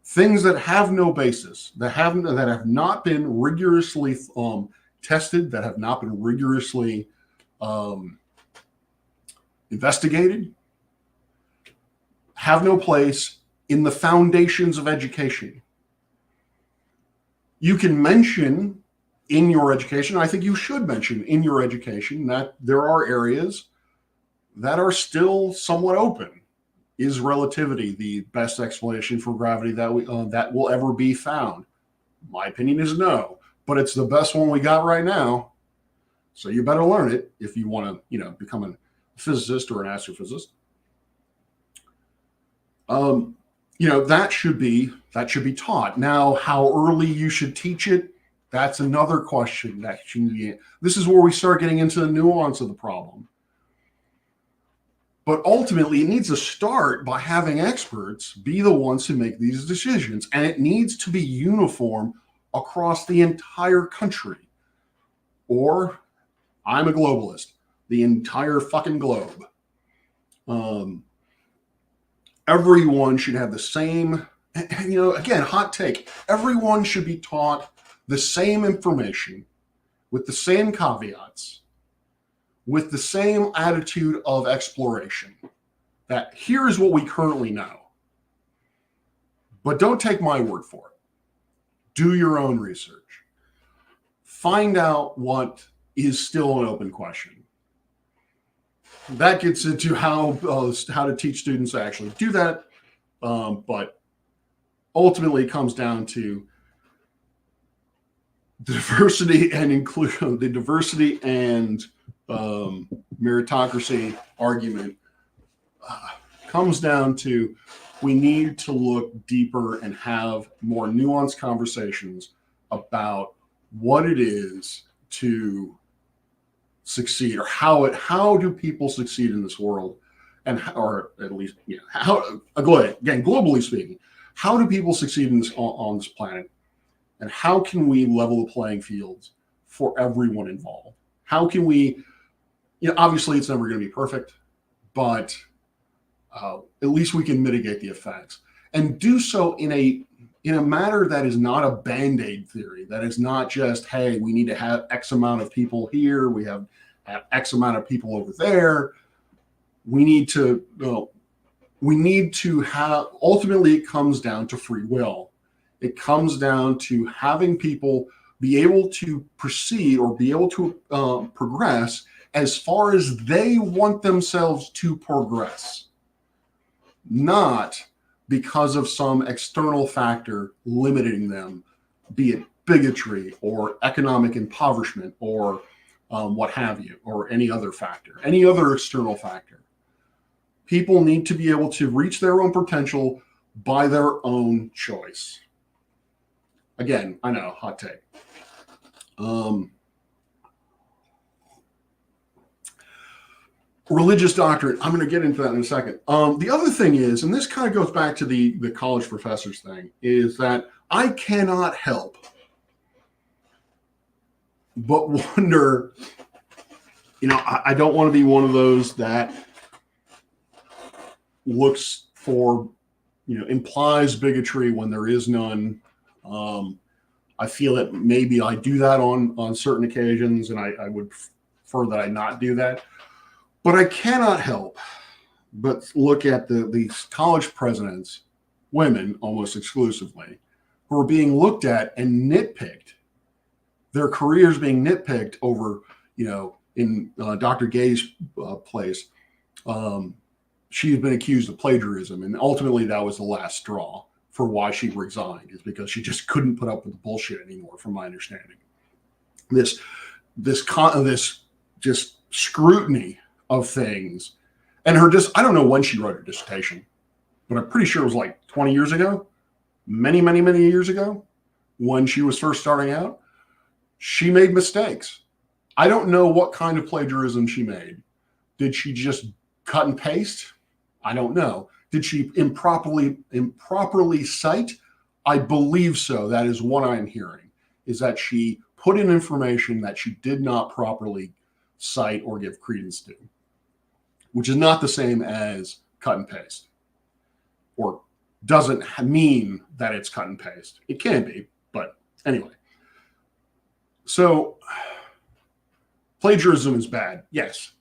[SPEAKER 1] Things that have no basis, that have not been rigorously tested, that have not been rigorously investigated, have no place in the foundations of education. You can mention in your education, I think you should mention in your education, that there are areas that are still somewhat open. Is relativity the best explanation for gravity that will ever be found? My opinion is no, but it's the best one we got right now. So you better learn it if you want to, become a physicist or an astrophysicist. That should be taught. Now, how early you should teach it, that's another question. This is where we start getting into the nuance of the problem. But ultimately, it needs to start by having experts be the ones who make these decisions. And it needs to be uniform across the entire country. Or, I'm a globalist, the entire fucking globe. Everyone should have the same, again, hot take. Everyone should be taught the same information with the same caveats, with the same attitude of exploration, that here is what we currently know. But don't take my word for it. Do your own research. Find out what is still an open question. That gets into how to teach students to actually do that. But ultimately it comes down to diversity and inclusion, the diversity and meritocracy argument comes down to we need to look deeper and have more nuanced conversations about what it is to succeed, or how do people succeed in this world, and or at least how again, globally speaking, how do people succeed in this on this planet, and how can we level the playing fields for everyone involved? How can we, obviously it's never going to be perfect, but at least we can mitigate the effects and do so in a manner that is not a band-aid theory, that is not just, hey, we need to have X amount of people here, we have X amount of people over there. We need to have, ultimately it comes down to free will. It comes down to having people be able to proceed or be able to progress as far as they want themselves to progress, not because of some external factor limiting them, be it bigotry or economic impoverishment or what have you, or any other factor, any other external factor. People need to be able to reach their own potential by their own choice. Again, I know, hot take. Religious doctrine, I'm going to get into that in a second. The other thing is, and this kind of goes back to the college professors thing, is that I cannot help but wonder, I don't want to be one of those that looks for, implies bigotry when there is none. I feel that maybe I do that on certain occasions, and I would prefer that I not do that. But I cannot help but look at these college presidents, women almost exclusively, who are being looked at and nitpicked, their careers being nitpicked over, in Dr. Gay's place, she had been accused of plagiarism, and ultimately that was the last straw for why she resigned, is because she just couldn't put up with the bullshit anymore, from my understanding. This just scrutiny of things, and I don't know when she wrote her dissertation, but I'm pretty sure it was like 20 years ago, many, many, many years ago, when she was first starting out. She made mistakes. I don't know what kind of plagiarism she made. Did she just cut and paste? I don't know. Did she improperly cite? I believe so. That is what I'm hearing, is that she put in information that she did not properly cite or give credence to, which is not the same as cut and paste, or doesn't mean that it's cut and paste. It can be, but anyway. So plagiarism is bad, yes.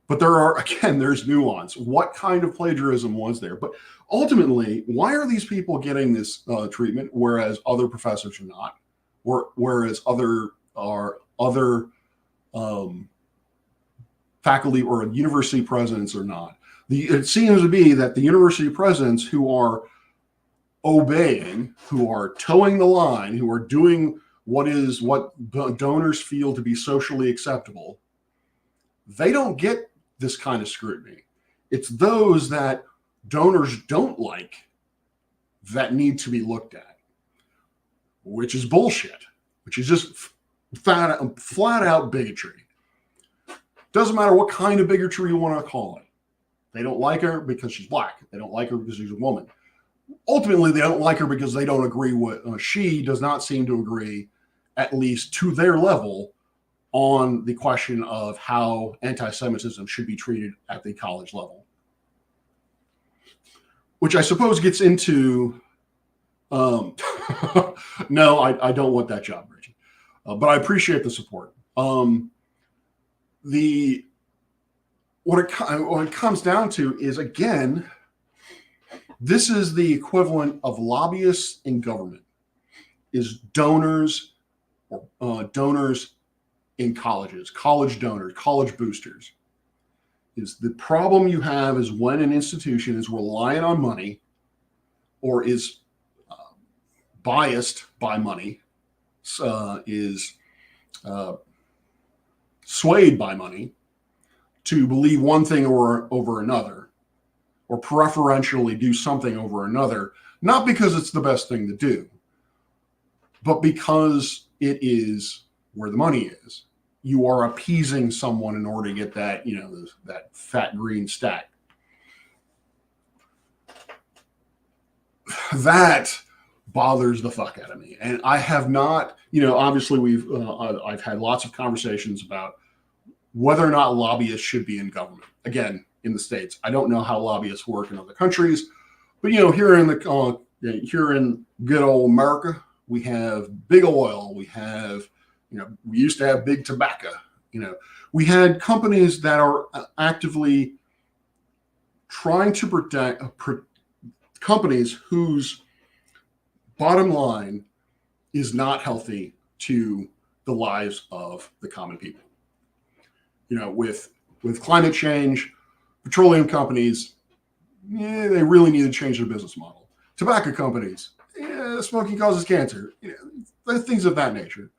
[SPEAKER 1] But there's nuance. What kind of plagiarism was there? But ultimately, why are these people getting this treatment, whereas other professors are not, or whereas other faculty or university presidents are not? It seems to be that the university presidents who are obeying, who are towing the line, who are doing what donors feel to be socially acceptable, they don't get this kind of scrutiny. It's those that donors don't like that need to be looked at, which is bullshit, which is just flat out bigotry. Doesn't matter what kind of bigotry you want to call it. They don't like her because she's black. They don't like her because she's a woman. Ultimately, they don't like her because they don't agree with, she does not seem to agree, at least to their level, on the question of how anti-Semitism should be treated at the college level. Which I suppose gets into, no, I don't want that job, Reggie. But I appreciate the support. What it comes down to is, again, this is the equivalent of lobbyists in government, is donors, donors in colleges, college donors, college boosters. Is the problem you have is when an institution is reliant on money, or is biased by money, is swayed by money to believe one thing over another, or preferentially do something over another, not because it's the best thing to do, but because it is where the money is. You are appeasing someone in order to get that, that fat green stack. That bothers the fuck out of me. And I have not, obviously I've had lots of conversations about whether or not lobbyists should be in government. Again, in the States, I don't know how lobbyists work in other countries, but here in good old America, we have big oil. We have, we used to have big tobacco. We had companies that are actively trying to protect companies whose bottom line is not healthy to the lives of the common people. With climate change, petroleum companies, they really need to change their business model. Tobacco companies, smoking causes cancer, things of that nature.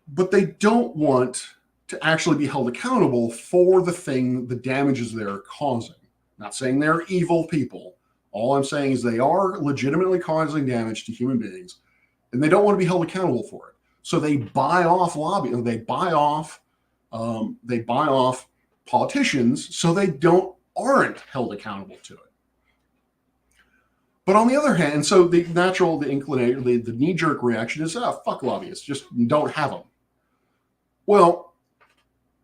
[SPEAKER 1] But they don't want to actually be held accountable for the damages they're causing. Not saying they're evil people. All I'm saying is they are legitimately causing damage to human beings, and they don't want to be held accountable for it. So they buy off lobbying. They buy off politicians, so they aren't held accountable to it. But on the other hand, so the inclination, the knee-jerk reaction is, fuck lobbyists, just don't have them. Well,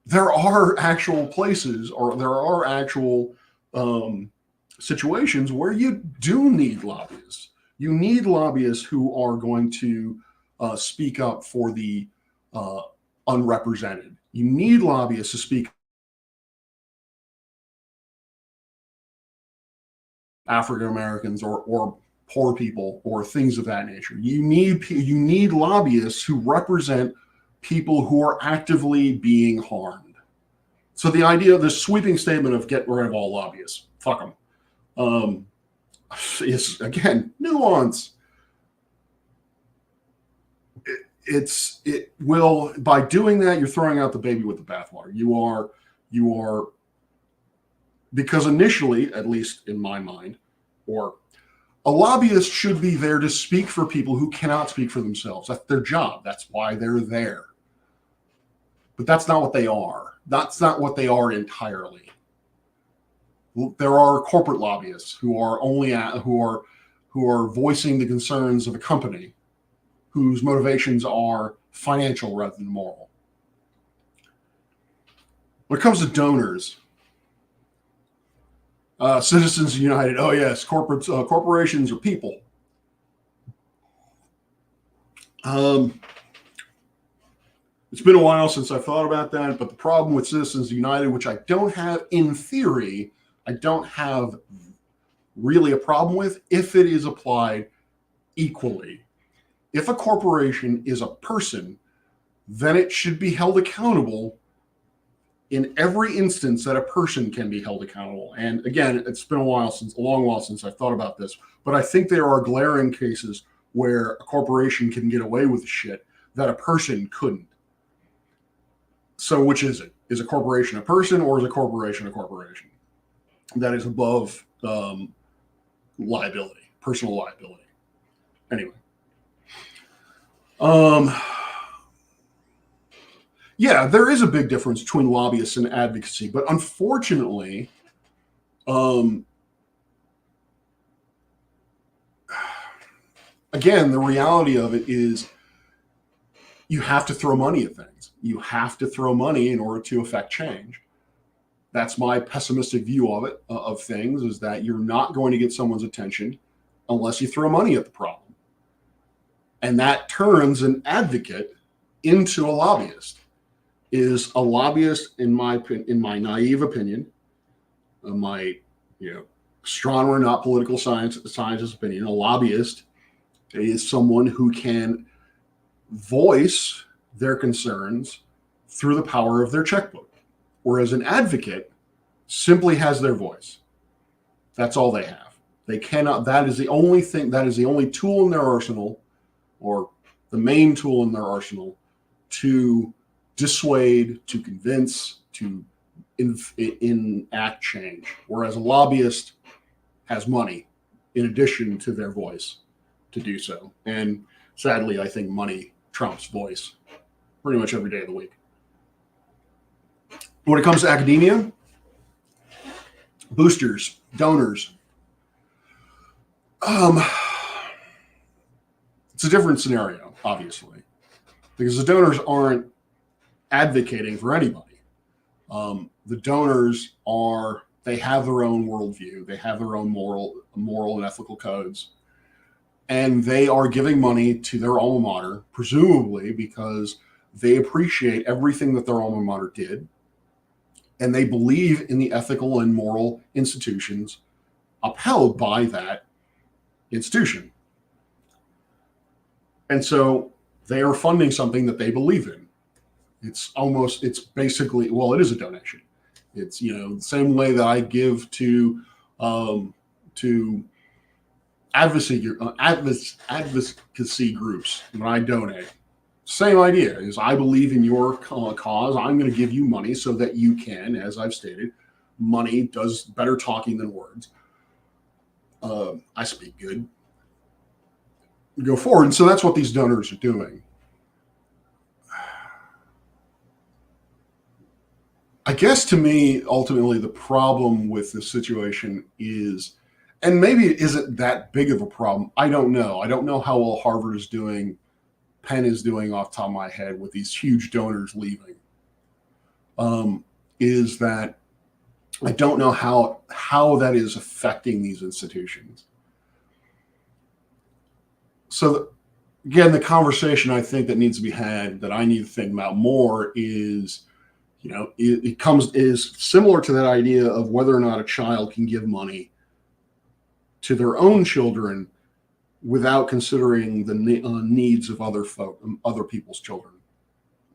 [SPEAKER 1] there are actual places, or there are actual situations where you do need lobbyists. You need lobbyists who are going to speak up for the unrepresented. You need lobbyists to speak African Americans or poor people or things of that nature. You need lobbyists who represent people who are actively being harmed. So the idea of this sweeping statement of get rid of all lobbyists, fuck them, is again nuance. It will, by doing that, you're throwing out the baby with the bathwater. You are because initially, at least in my mind, or a lobbyist should be there to speak for people who cannot speak for themselves. That's their job. That's why they're there. But that's not what they are. That's not what they are entirely. There are corporate lobbyists who are voicing the concerns of a company whose motivations are financial rather than moral. When it comes to donors, Citizens United, oh yes, corporations are people. It's been a while since I've thought about that, but the problem with Citizens United, which I don't have in theory, I don't have really a problem with if it is applied equally. If a corporation is a person, then it should be held accountable in every instance that a person can be held accountable. And again, it's been a long while since I've thought about this, but I think there are glaring cases where a corporation can get away with shit that a person couldn't. So which is it? Is a corporation a person, or is a corporation a corporation? That is above liability, personal liability. Anyway. Yeah, there is a big difference between lobbyists and advocacy, but unfortunately, again, the reality of it is you have to throw money at things. You have to throw money in order to affect change. That's my pessimistic view of it, of things, is that you're not going to get someone's attention unless you throw money at the problem. And that turns an advocate into a lobbyist. Is a lobbyist, in my naive opinion, my astronomer, not political scientist opinion, a lobbyist is someone who can voice their concerns through the power of their checkbook, whereas an advocate simply has their voice. That's all they have. They cannot. That is the only thing. That is the only tool in their arsenal or the main tool in their arsenal to dissuade, to convince, to enact change. Whereas a lobbyist has money in addition to their voice to do so. And sadly, I think money trumps voice pretty much every day of the week. When it comes to academia, boosters, donors, it's a different scenario, obviously, because the donors aren't advocating for anybody. The donors they have their own worldview, they have their own moral and ethical codes, and they are giving money to their alma mater, presumably because they appreciate everything that their alma mater did, and they believe in the ethical and moral institutions upheld by that institution. And so they are funding something that they believe in. It's basically, well, it is a donation. It's, the same way that I give to advocacy groups when I donate. Same idea is I believe in your cause. I'm going to give you money so that you can, as I've stated, money does better talking than words. I speak good. Go forward. And so that's what these donors are doing. I guess to me, ultimately, the problem with this situation is, and maybe it isn't that big of a problem. I don't know. I don't know how well Harvard is doing, Penn is doing off the top of my head with these huge donors leaving. Is that I don't know how that is affecting these institutions. So again, the conversation I think that needs to be had, that I need to think about more is, it is similar to that idea of whether or not a child can give money to their own children without considering the needs of other people's children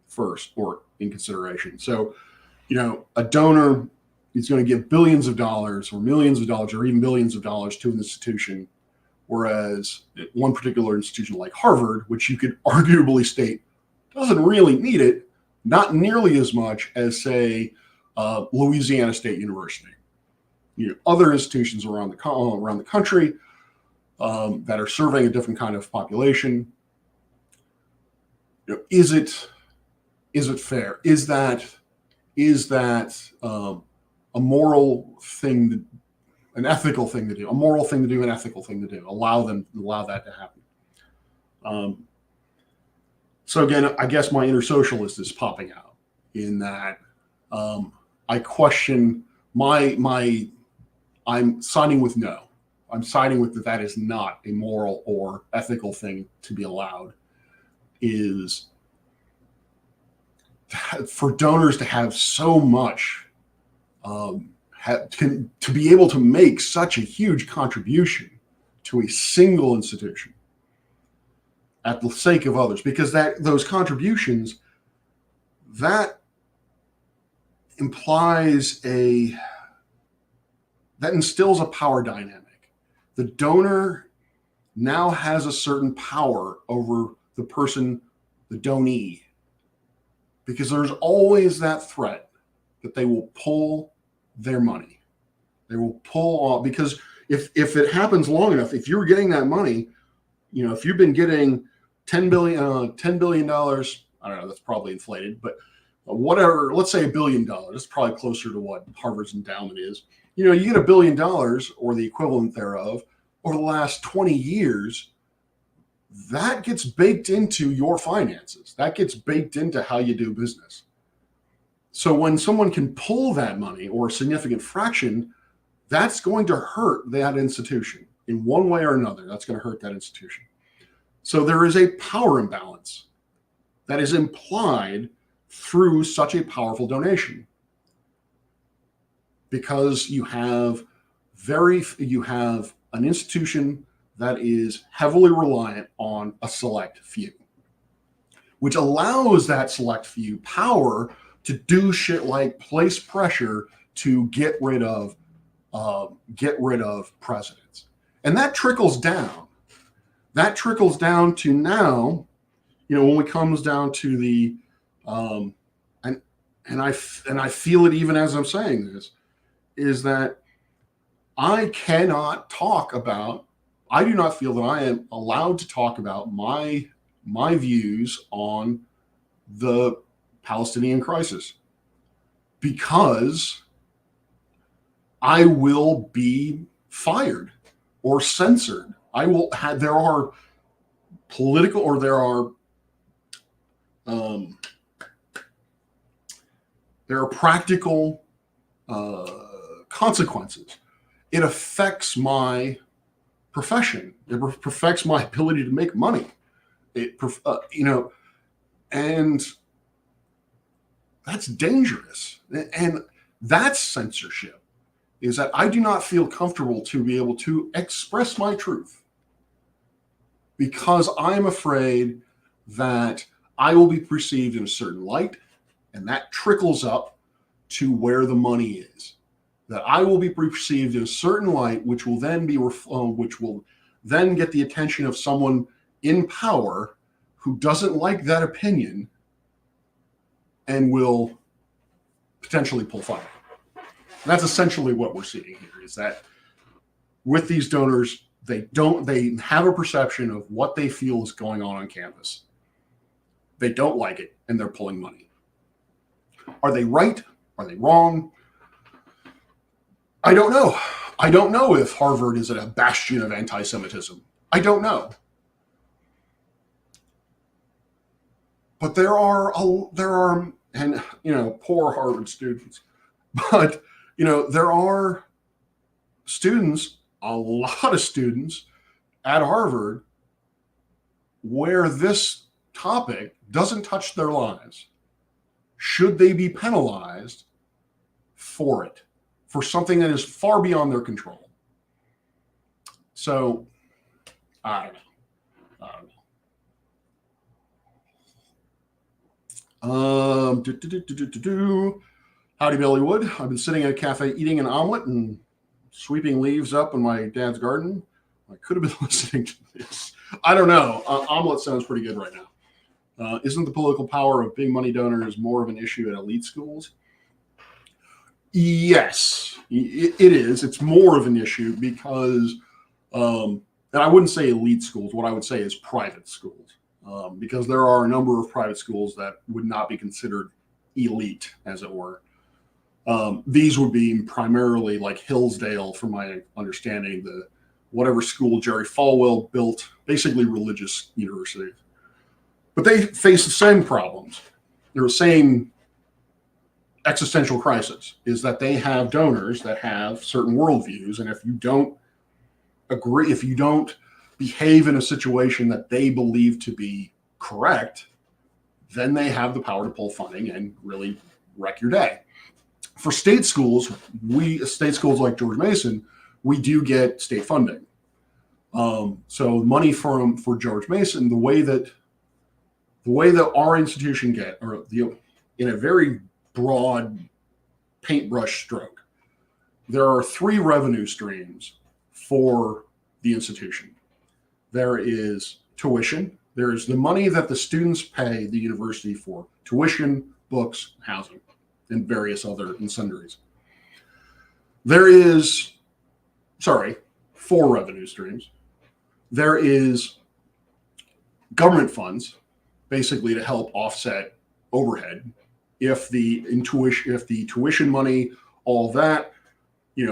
[SPEAKER 1] first, or in consideration. So, a donor is going to give billions of dollars or millions of dollars or even billions of dollars to an institution, whereas one particular institution like Harvard, which you could arguably state doesn't really need it, not nearly as much as, say, Louisiana State University. Other institutions around the country that are serving a different kind of population. Is it fair? Is that a moral thing, an ethical thing to do? A moral thing to do, an ethical thing to do. Allow that to happen. So again, I guess my inner socialist is popping out in that I question I'm siding with no. I'm siding with that is not a moral or ethical thing to be allowed, is for donors to have so much, to be able to make such a huge contribution to a single institution at the sake of others, because those contributions, that instills a power dynamic. The donor now has a certain power over the person, the donee, because there's always that threat that they will pull their money. They will pull off, because if it happens long enough, if you're getting that money, if you've been getting $10 billion, I don't know, that's probably inflated, but whatever, let's say $1 billion, that's probably closer to what Harvard's endowment is. You get $1 billion or the equivalent thereof over the last 20 years, that gets baked into your finances. That gets baked into how you do business. So when someone can pull that money or a significant fraction, that's going to hurt that institution in one way or another. That's going to hurt that institution. So there is a power imbalance that is implied through such a powerful donation, because you have an institution that is heavily reliant on a select few, which allows that select few power to do shit like place pressure to get rid of presidents. And that trickles down. That trickles down to now, when it comes down to the, and I feel it even as I'm saying this, is that I cannot talk about. I do not feel that I am allowed to talk about my views on the Palestinian crisis, because I will be fired or censored. I will have, there are political, or um, there are practical consequences. It affects my profession. It affects my ability to make money. And that's dangerous. And that's censorship. Is that I do not feel comfortable to be able to express my truth, because I'm afraid that I will be perceived in a certain light, and that trickles up to where the money is. That I will be perceived in a certain light, which will then get the attention of someone in power who doesn't like that opinion and will potentially pull funding. And that's essentially what we're seeing here, is that with these donors, they have a perception of what they feel is going on campus. They don't like it, and they're pulling money. Are they right? Are they wrong? I don't know. I don't know if Harvard is a bastion of anti-Semitism. I don't know. But there are, and poor Harvard students, but there are students, a lot of students at Harvard, where this topic doesn't touch their lives. Should they be penalized for it, for something that is far beyond their control? So, I don't know. Howdy, Billywood. I've been sitting at a cafe eating an omelet and sweeping leaves up in my dad's garden. I could have been listening to this. I don't know. Omelet sounds pretty good right now. Isn't the political power of big money donors more of an issue at elite schools? Yes, it is. It's more of an issue because, and I wouldn't say elite schools. What I would say is private schools. Because there are a number of private schools that would not be considered elite, as it were. These would be primarily like Hillsdale, from my understanding, whatever school Jerry Falwell built, basically religious universities. But they face the same problems. They're the same existential crisis, is that they have donors that have certain worldviews, and if you don't agree, if you don't behave in a situation that they believe to be correct, then they have the power to pull funding and really wreck your day. For state schools like George Mason, we do get state funding. So money for George Mason, the way that our institution in a very broad paintbrush stroke, there are 3 revenue streams for the institution. There is tuition. There is the money that the students pay the university for tuition, books, housing, and various other sundries. There is, 4 revenue streams. There is government funds, basically to help offset overhead. If the tuition money, all that,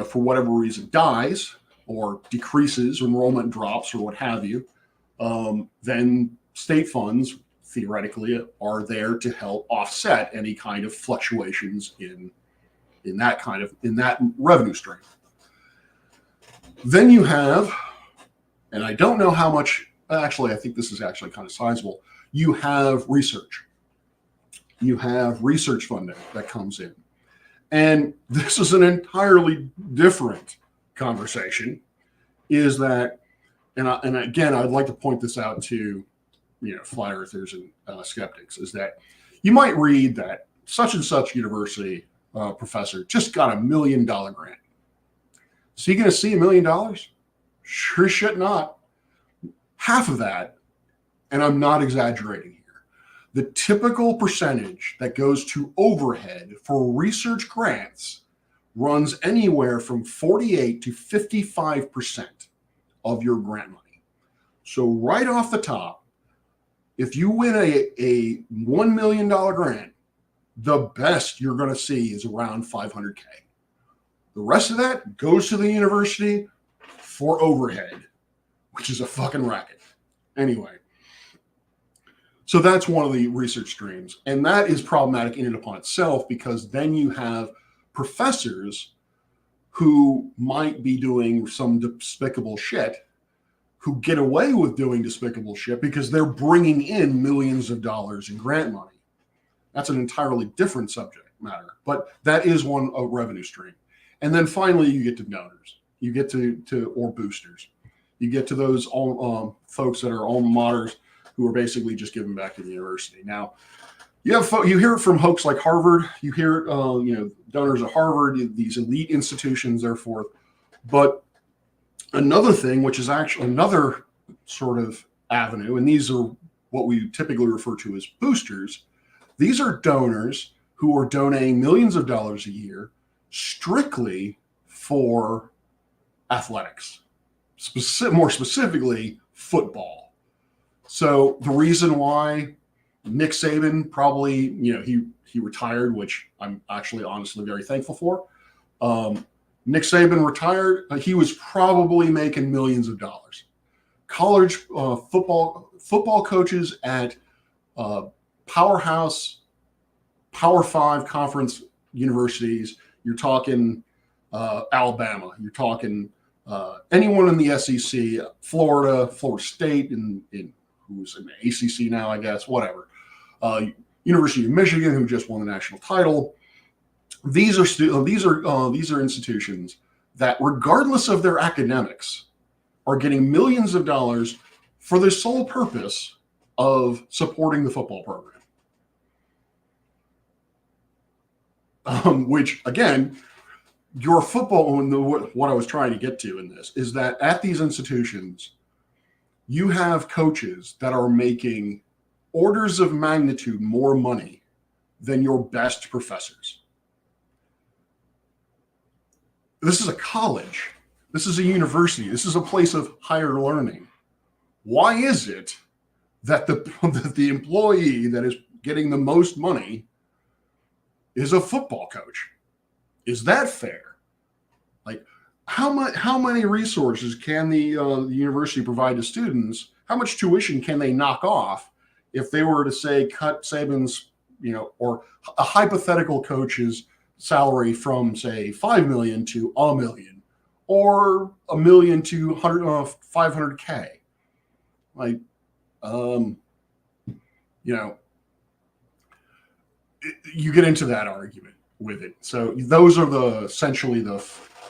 [SPEAKER 1] for whatever reason dies or decreases, enrollment drops or what have you, then state funds theoretically are there to help offset any kind of fluctuations in that revenue stream. Then you have, and I don't know how much, actually, I think this is actually kind of sizable. You have research. You have research funding that comes in. And this is an entirely different conversation, is that, and again, I'd like to point this out to, flat earthers and skeptics, is that you might read that such and such university professor just got $1 million grant. Is he going to see $1 million? Sure shit not. half of that, and I'm not exaggerating here, the typical percentage that goes to overhead for research grants runs anywhere from 48 to 55% of your grant money. So right off the top, if you win a $1 million grant, the best you're going to see is around $500K. The rest of that goes to the university for overhead, which is a fucking racket. Anyway, so that's one of the research streams. And that is problematic in and upon itself, because then you have professors who might be doing some despicable shit, who get away with doing despicable shit because they're bringing in millions of dollars in grant money. That's an entirely different subject matter, but that is one a revenue stream. And then finally, you get to donors. You get to or boosters. You get to those folks that are alma maters who are basically just giving back to the university. Now, you hear it from folks like Harvard. You hear it, donors at Harvard, these elite institutions, therefore. But another thing, which is actually another sort of avenue, and these are what we typically refer to as boosters. These are donors who are donating millions of dollars a year strictly for athletics, more specifically football. So the reason why Nick Saban probably, he retired, which I'm actually honestly very thankful for. Nick Saban retired. He was probably making millions of dollars. College football coaches at powerhouse, Power 5 conference universities. You're talking Alabama. You're talking anyone in the SEC, Florida State, and who's in the ACC now, I guess, whatever. University of Michigan, who just won the national title. These are institutions that, regardless of their academics, are getting millions of dollars for the sole purpose of supporting the football program. Which, again, your football, what I was trying to get to in this is that at these institutions, you have coaches that are making orders of magnitude more money than your best professors. This is a college. This is a university. This is a place of higher learning. Why is it that the employee that is getting the most money is a football coach? Is that fair? Like, how many resources can the university provide to students? How much tuition can they knock off if they were to, say, cut Saban's, or a hypothetical coach's salary from, say, $5 million to $1 million, or $1 million to $500K? Like, you get into that argument with it. So those are essentially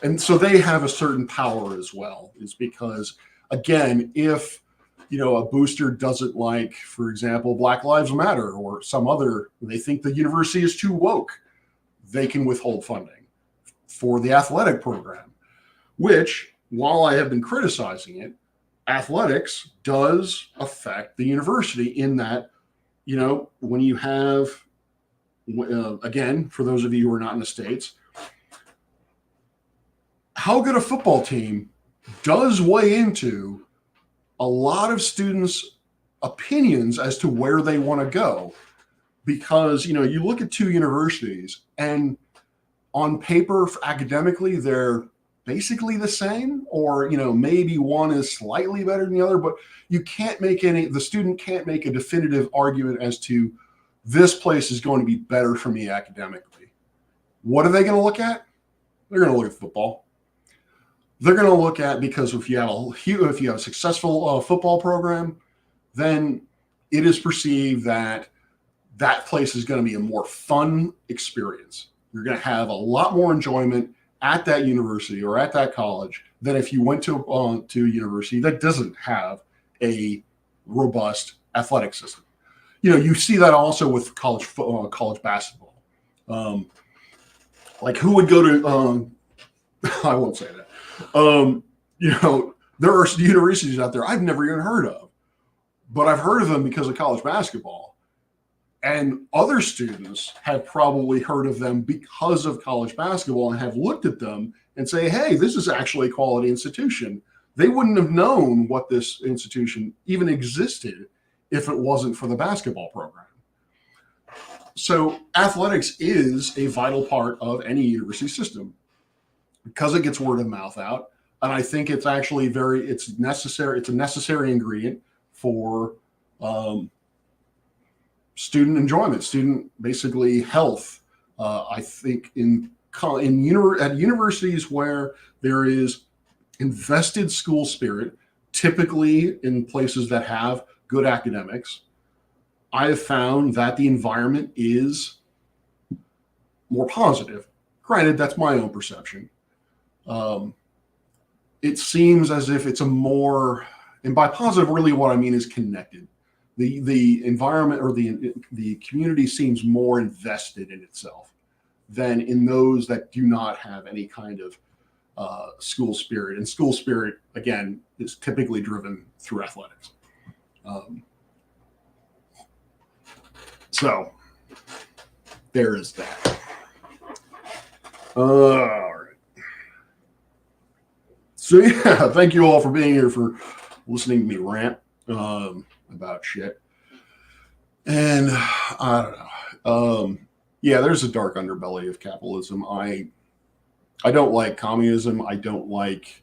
[SPEAKER 1] and so they have a certain power as well, is because, again, if, a booster doesn't like, for example, Black Lives Matter or some other, they think the university is too woke, they can withhold funding for the athletic program, which, while I have been criticizing it, athletics does affect the university in that, when you have, again, for those of you who are not in the States, how good a football team does weigh into a lot of students' opinions as to where they want to go. Because, you look at two universities and on paper, academically, they're basically the same, or, maybe one is slightly better than the other, but the student can't make a definitive argument as to this place is going to be better for me academically. What are they going to look at? They're going to look at football. They're going to look at, because if you have a successful football program, then it is perceived that place is going to be a more fun experience. You're going to have a lot more enjoyment at that university or at that college than if you went to a university that doesn't have a robust athletic system. You see that also with college basketball. Like, who would go to? I won't say that. There are universities out there I've never even heard of, but I've heard of them because of college basketball. And other students have probably heard of them because of college basketball and have looked at them and say, hey, this is actually a quality institution. They wouldn't have known what this institution even existed if it wasn't for the basketball program. So athletics is a vital part of any university system because it gets word of mouth out. And I think it's actually it's necessary. It's a necessary ingredient for student enjoyment, student basically health. I think at universities where there is invested school spirit, typically in places that have good academics, I have found that the environment is more positive. Granted, that's my own perception. It seems as if it's a more, and by positive, really what I mean is connected. The environment or the community seems more invested in itself than in those that do not have any kind of school spirit. And school spirit, again, is typically driven through athletics. So there is that. All right. So yeah, thank you all for being here, for listening to me rant about shit. And I don't know. Yeah, there's a dark underbelly of capitalism. I don't like communism. I don't like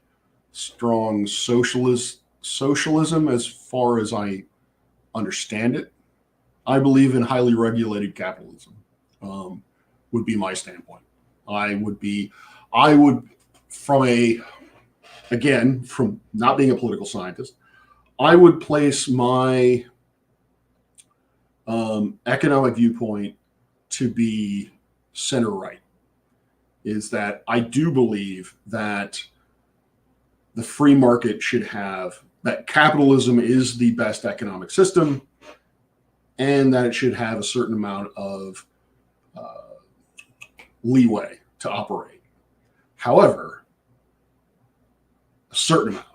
[SPEAKER 1] strong socialism as far as I understand it. I believe in highly regulated capitalism, would be my standpoint. I would, from not being a political scientist, I would place my economic viewpoint to be center right. Is that I do believe that the free market that capitalism is the best economic system, and that it should have a certain amount of leeway to operate. However, a certain amount.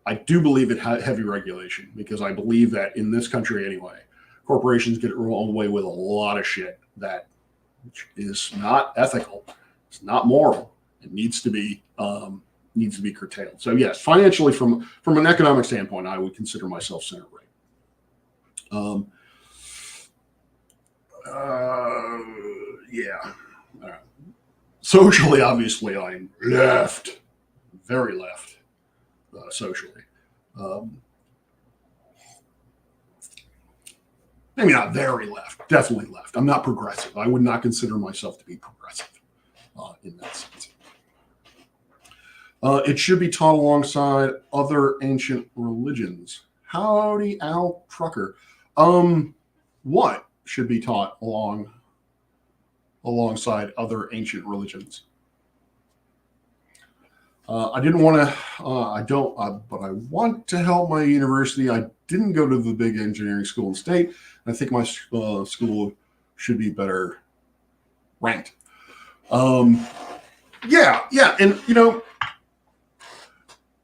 [SPEAKER 1] I do believe in heavy regulation, because I believe that in this country anyway, corporations get away with a lot of shit that is not ethical, it's not moral, it needs to be curtailed. So yes, financially, from an economic standpoint, I would consider myself center right. Yeah. Socially, obviously, I'm left, very left, socially. Maybe not very left, definitely left. I'm not progressive. I would not consider myself to be progressive in that sense. It should be taught alongside other ancient religions. Howdy, Al Trucker. What should be taught alongside other ancient religions? I didn't want to, but I want to help my university. I didn't go to the big engineering school in state. I think my school should be better ranked. Yeah. And,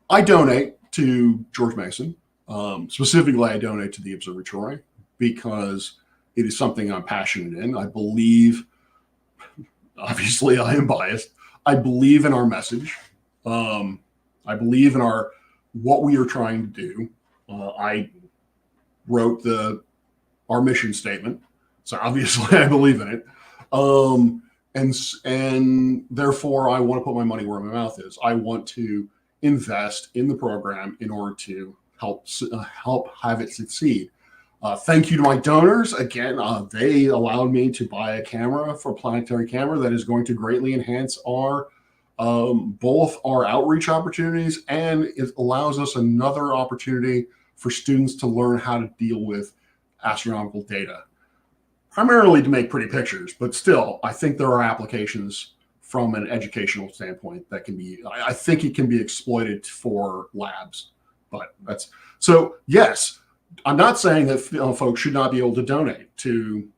[SPEAKER 1] I donate to George Mason. Specifically, I donate to the observatory because it is something I'm passionate in. I believe, obviously I am biased, I believe in our message. I believe in what we are trying to do. I wrote our mission statement, so obviously I believe in it. And therefore I want to put my money where my mouth is. I want to invest in the program in order to help have it succeed. Thank you to my donors. Again, they allowed me to buy a planetary camera that is going to greatly enhance both our outreach opportunities, and it allows us another opportunity for students to learn how to deal with astronomical data, primarily to make pretty pictures, but still, I think there are applications from an educational standpoint that I think it can be exploited for labs, but so yes, I'm not saying that folks should not be able to donate to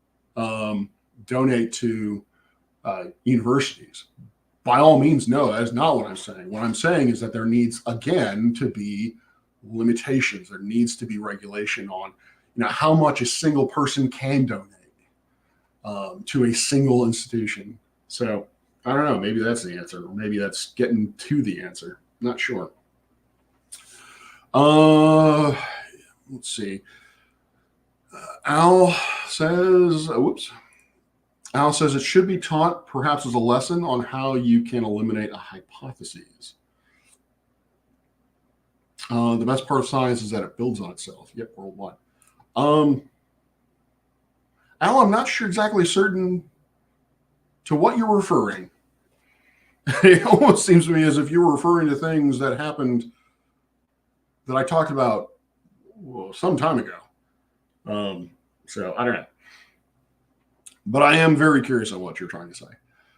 [SPEAKER 1] universities. by all means, no, that is not what I'm saying. What I'm saying is that there needs, again, to be limitations. There needs to be regulation on, how much a single person can donate to a single institution. So I don't know. Maybe that's the answer, or maybe that's getting to the answer. Not sure. Let's see. Al says, Al says it should be taught perhaps as a lesson on how you can eliminate a hypothesis. The best part of science is that it builds on itself. Yep, worldwide. Al, I'm not sure exactly certain to what you're referring. It almost seems to me as if you were referring to things that happened that I talked about some time ago. So I don't know. But I am very curious on what you're trying to say.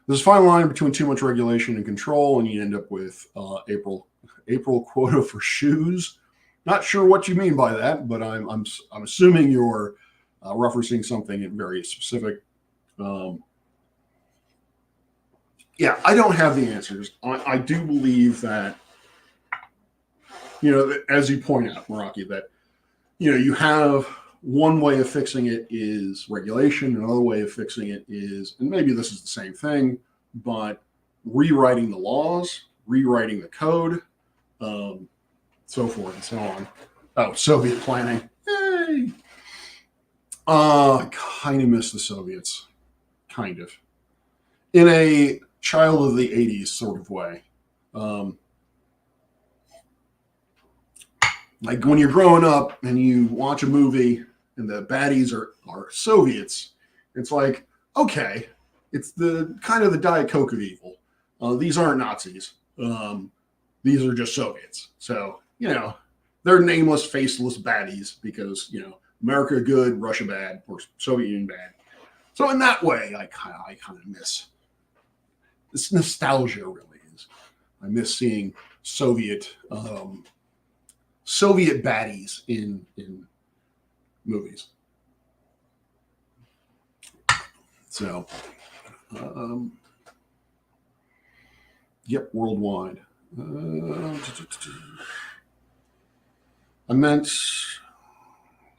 [SPEAKER 1] There's a fine line between too much regulation and control, and you end up with April quota for shoes. Not sure what you mean by that, but I'm assuming you're referencing something very specific. Yeah, I don't have the answers. I do believe that, as you point out, Meraki, that, you have one way of fixing it is regulation. Another way of fixing it is, and maybe this is the same thing, but rewriting the laws, rewriting the code, so forth and so on. Oh, Soviet planning. Yay! I kind of miss the Soviets. Kind of. In a child of the 80s sort of way. Like when you're growing up and you watch a movie and the baddies are Soviets, it's like, okay, it's the kind of the Diet Coke of evil. These aren't Nazis. These are just Soviets. So, they're nameless, faceless baddies because, America good, Russia bad, or Soviet Union bad. So in that way, I kind of miss. This nostalgia really is. I miss seeing Soviet baddies in movies. So, yep, worldwide. I meant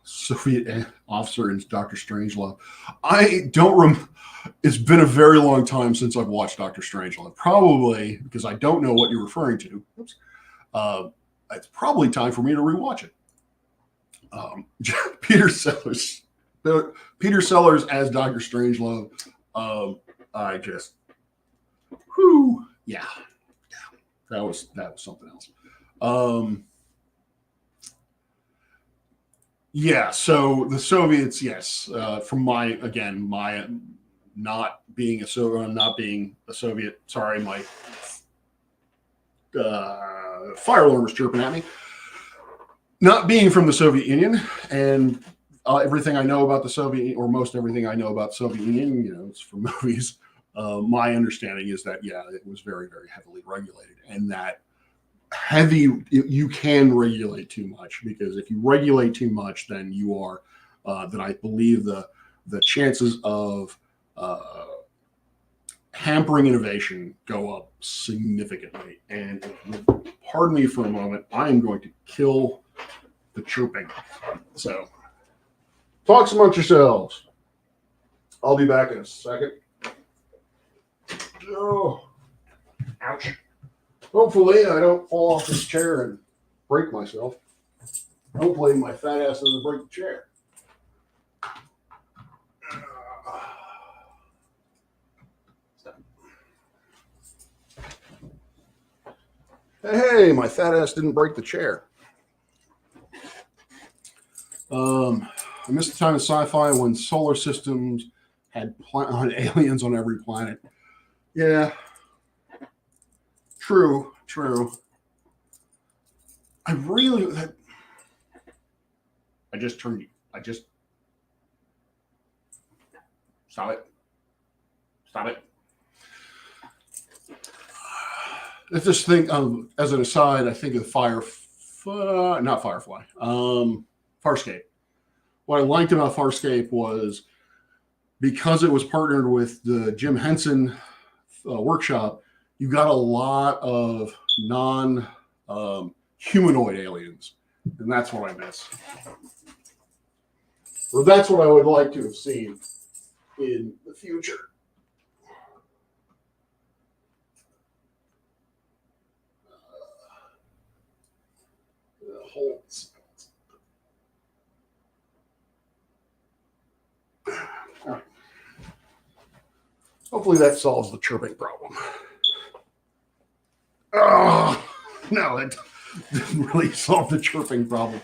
[SPEAKER 1] Soviet officer in Dr. Strangelove. I don't It's been a very long time since I've watched Dr. Strangelove. Probably because I don't know what you're referring to. Oops. It's probably time for me to rewatch it. Peter Sellers as Dr. Strangelove. Yeah, that was something else. Yeah, so the Soviets, yes, from my not being a Soviet, sorry, my fire alarm was chirping at me. Not being from the Soviet Union, and everything I know about the Soviet, or most everything I know about the Soviet Union, it's from movies. My understanding is that, it was very, very heavily regulated, and that you can regulate too much, because if you regulate too much, then you are, then I believe the chances of hampering innovation go up significantly. And pardon me for a moment, I am going to kill the chirping. So, talk amongst yourselves. I'll be back in a second. Oh, ouch. Hopefully I don't fall off this chair and break myself. Hopefully my fat ass doesn't break the chair. Hey, my fat ass didn't break the chair. I missed the time in sci-fi when solar systems had aliens on every planet. Yeah. True. I just stop it. If this thing, as an aside, I think of Farscape. What I liked about Farscape was because it was partnered with the Jim Henson workshop, you got a lot of humanoid aliens, and that's what I miss. Or that's what I would like to have seen in the future. Holds. Hopefully that solves the chirping problem. Oh, no, that didn't really solve the chirping problem.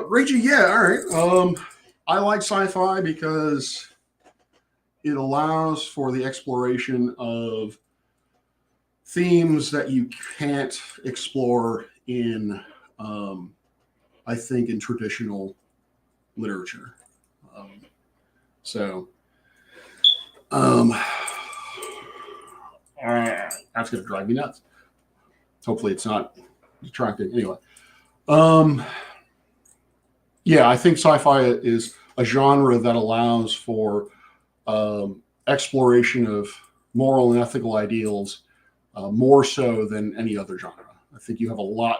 [SPEAKER 1] Rachel, yeah, all right. I like sci-fi because it allows for the exploration of themes that you can't explore in, I think, in traditional literature. So, that's going to drive me nuts. Hopefully, it's not detracting. Anyway, yeah, I think sci-fi is a genre that allows for exploration of moral and ethical ideals more so than any other genre. I think you have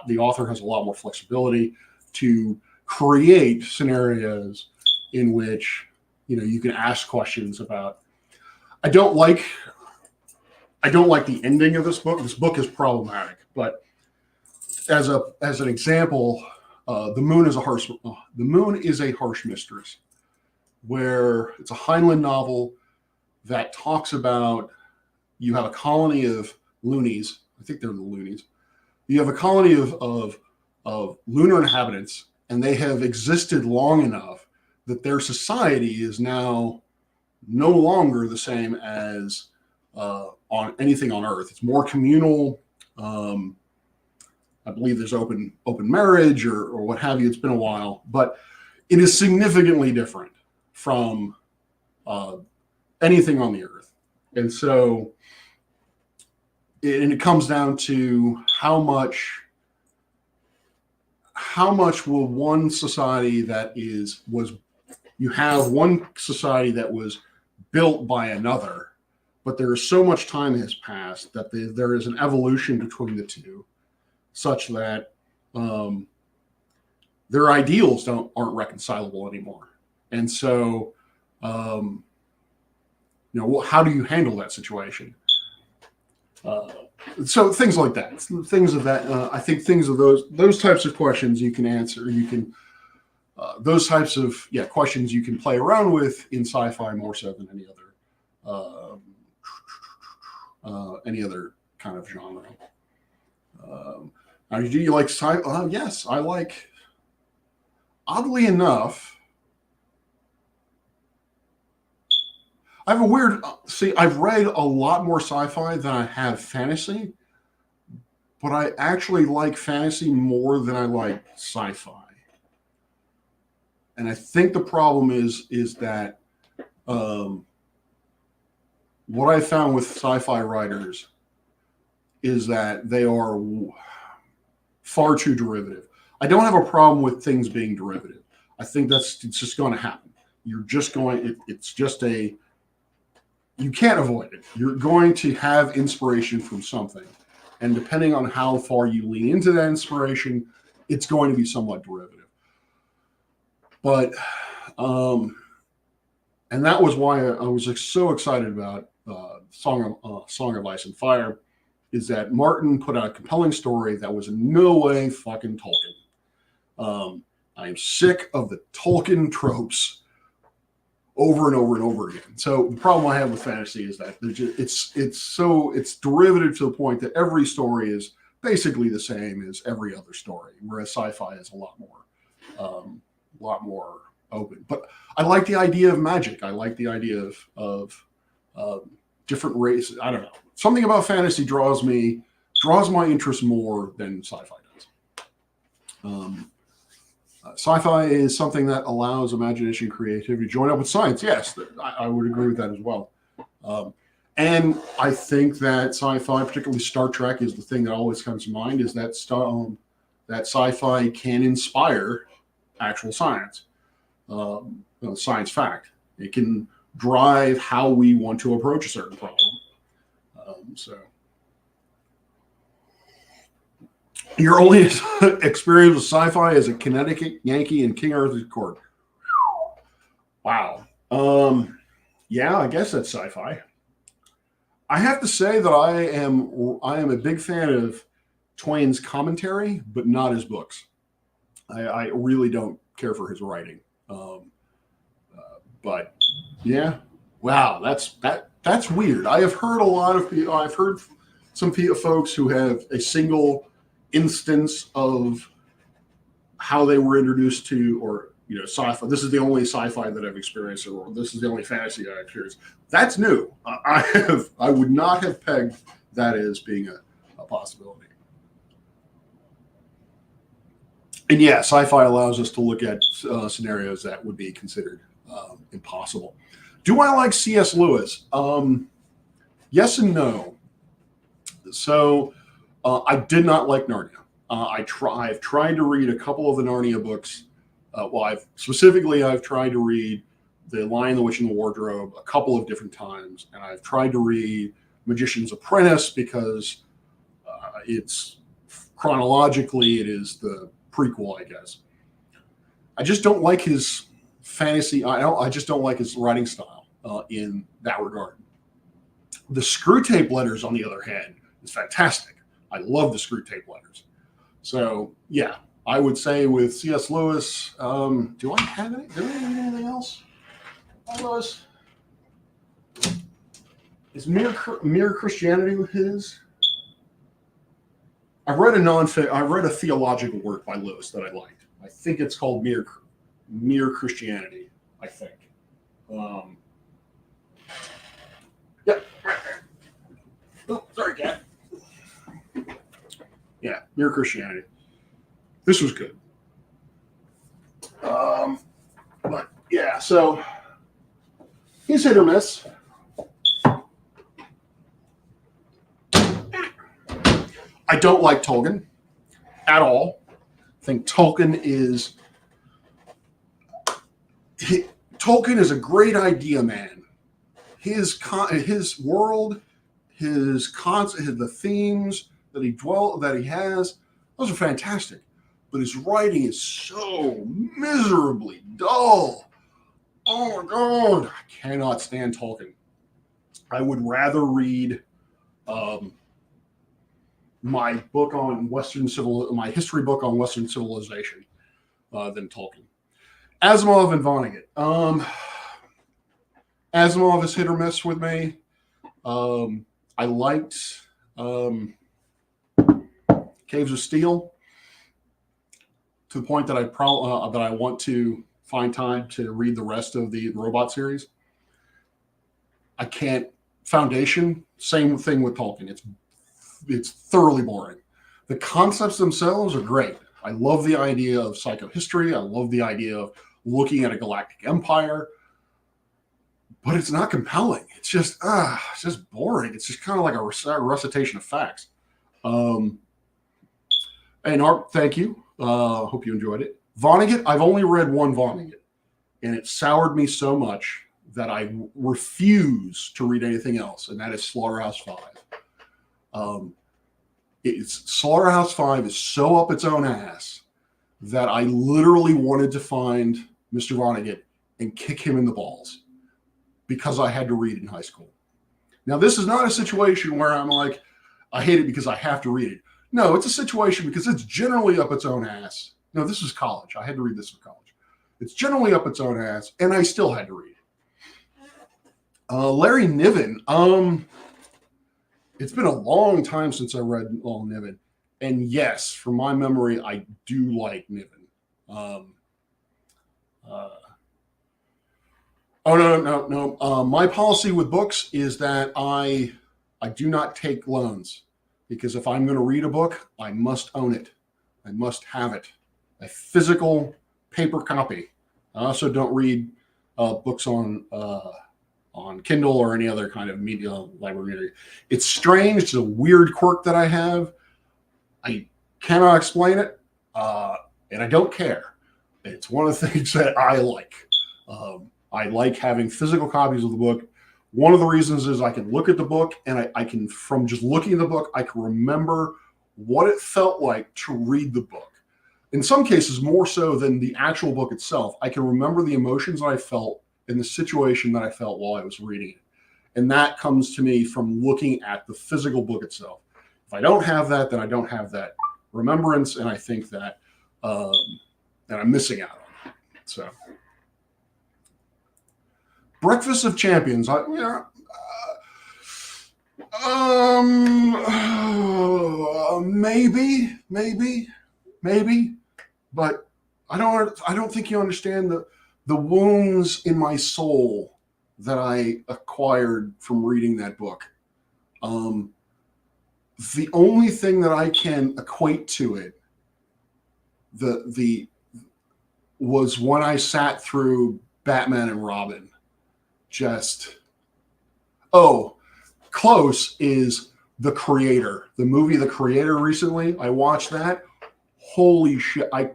[SPEAKER 1] the author has a lot more flexibility to create scenarios in which, you can ask questions about. I don't like the ending of this book. This book is problematic, but as an example, the moon is a harsh mistress, where it's a Heinlein novel that talks about you have a colony of loonies. I think they're the loonies. You have a colony of lunar inhabitants, and they have existed long enough that their society is now no longer the same as on anything on Earth. It's more communal. I believe there's open marriage or what have you. It's been a while, but it is significantly different from anything on the Earth. And so, it comes down to how much will one society you have one society that was built by another, but there is so much time has passed that there is an evolution between the two, such that their ideals aren't reconcilable anymore. And so, how do you handle that situation? So things like that, I think things of those types of questions you can answer. You can those types of questions you can play around with in sci-fi more so than any other kind of genre. Do you like sci-fi? Yes, I like. Oddly enough, I have a weird. I've read a lot more sci-fi than I have fantasy, but I actually like fantasy more than I like sci-fi. And I think the problem is that what I found with sci-fi writers is that they are far too derivative. I don't have a problem with things being derivative. I think it's just going to happen. You're just going. You can't avoid it. You're going to have inspiration from something. And depending on how far you lean into that inspiration, it's going to be somewhat derivative. But, and that was why I was so excited about Song of Ice and Fire, is that Martin put out a compelling story that was in no way fucking Tolkien. I am sick of the Tolkien tropes over and over and over again. So the problem I have with fantasy is that it's derivative to the point that every story is basically the same as every other story, whereas sci-fi is a lot more open. But I like the idea of magic. I like the idea of different races. I don't know. Something about fantasy draws my interest more than sci-fi does. Sci-fi is something that allows imagination, creativity to join up with science. Yes, I would agree with that as well. And I think that sci-fi, particularly Star Trek, is the thing that always comes to mind, is that sci-fi can inspire actual science, science fact. It can drive how we want to approach a certain problem. Your only experience with sci-fi is a Connecticut Yankee in King Arthur's Court. Wow. Yeah, I guess that's sci-fi. I have to say that I am a big fan of Twain's commentary, but not his books. I really don't care for his writing. Um, but yeah, wow, that's weird. I have heard a lot of people. I've heard some folks who have a single instance of how they were introduced to, or sci-fi. This is the only sci-fi that I've experienced, or this is the only fantasy I've experienced. That's new. I would not have pegged that as being a possibility. And yeah, sci-fi allows us to look at scenarios that would be considered impossible. Do I like C.S. Lewis? Yes and no. So I did not like Narnia. I've tried to read a couple of the Narnia books. I've tried to read The Lion, the Witch, and the Wardrobe a couple of different times, and I've tried to read Magician's Apprentice because it's chronologically it is the prequel, I guess. I just don't like his fantasy. I just don't like his writing style in that regard. The Screw Tape Letters, on the other hand, is fantastic. I love the Screw Tape Letters. So yeah, I would say with C.S. Lewis, do I have any? Do I have anything else? Lewis is Mere Christianity his? I read a theological work by Lewis that I liked. I think it's called Mere Christianity. I think. Yep. Oh, sorry, cat. Yeah, Mere Christianity. This was good. But yeah, so he's hit or miss. I don't like Tolkien at all. I think Tolkien is a great idea man. His world, the themes that he has, those are fantastic. But his writing is so miserably dull. Oh my God, I cannot stand Tolkien. I would rather read my history book on Western civilization than Tolkien. Asimov and Vonnegut. Asimov is hit or miss with me. I liked Caves of Steel to the point that I want to find time to read the rest of the robot series. I can't. Foundation, same thing with Tolkien. It's thoroughly boring. The concepts themselves are great. I love the idea of psychohistory. I love the idea of looking at a galactic empire, but it's not compelling. It's just boring. It's just kind of like a recitation of facts. And Art, thank you. Hope you enjoyed it. Vonnegut, I've only read one Vonnegut, and it soured me so much that I refuse to read anything else, and that is Slaughterhouse-Five. Slaughterhouse-Five is so up its own ass that I literally wanted to find Mr. Vonnegut and kick him in the balls because I had to read in high school. Now, this is not a situation where I'm like, I hate it because I have to read it. No, it's a situation because it's generally up its own ass. No, this was college. I had to read this for college. It's generally up its own ass, and I still had to read it. Larry Niven. It's been a long time since I read Niven. And yes, from my memory, I do like Niven. No. My policy with books is that I do not take loans because if I'm going to read a book, I must own it. I must have it. A physical paper copy. I also don't read books on Kindle or any other kind of media library. It's strange. It's a weird quirk that I have. I cannot explain it, and I don't care. It's one of the things that I like. I like having physical copies of the book. One of the reasons is I can look at the book, and I can, from just looking at the book, I can remember what it felt like to read the book. In some cases, more so than the actual book itself, I can remember the emotions I felt in the situation that I felt while I was reading it. And that comes to me from looking at the physical book itself. If I don't have that, then I don't have that remembrance, and I think that I'm missing out on it. So, Breakfast of Champions. Maybe, but I don't think you understand the wounds in my soul that I acquired from reading that book. The only thing that I can equate to it, was when I sat through Batman and Robin. Close is The Creator, the movie The Creator recently. I watched that. Holy shit. I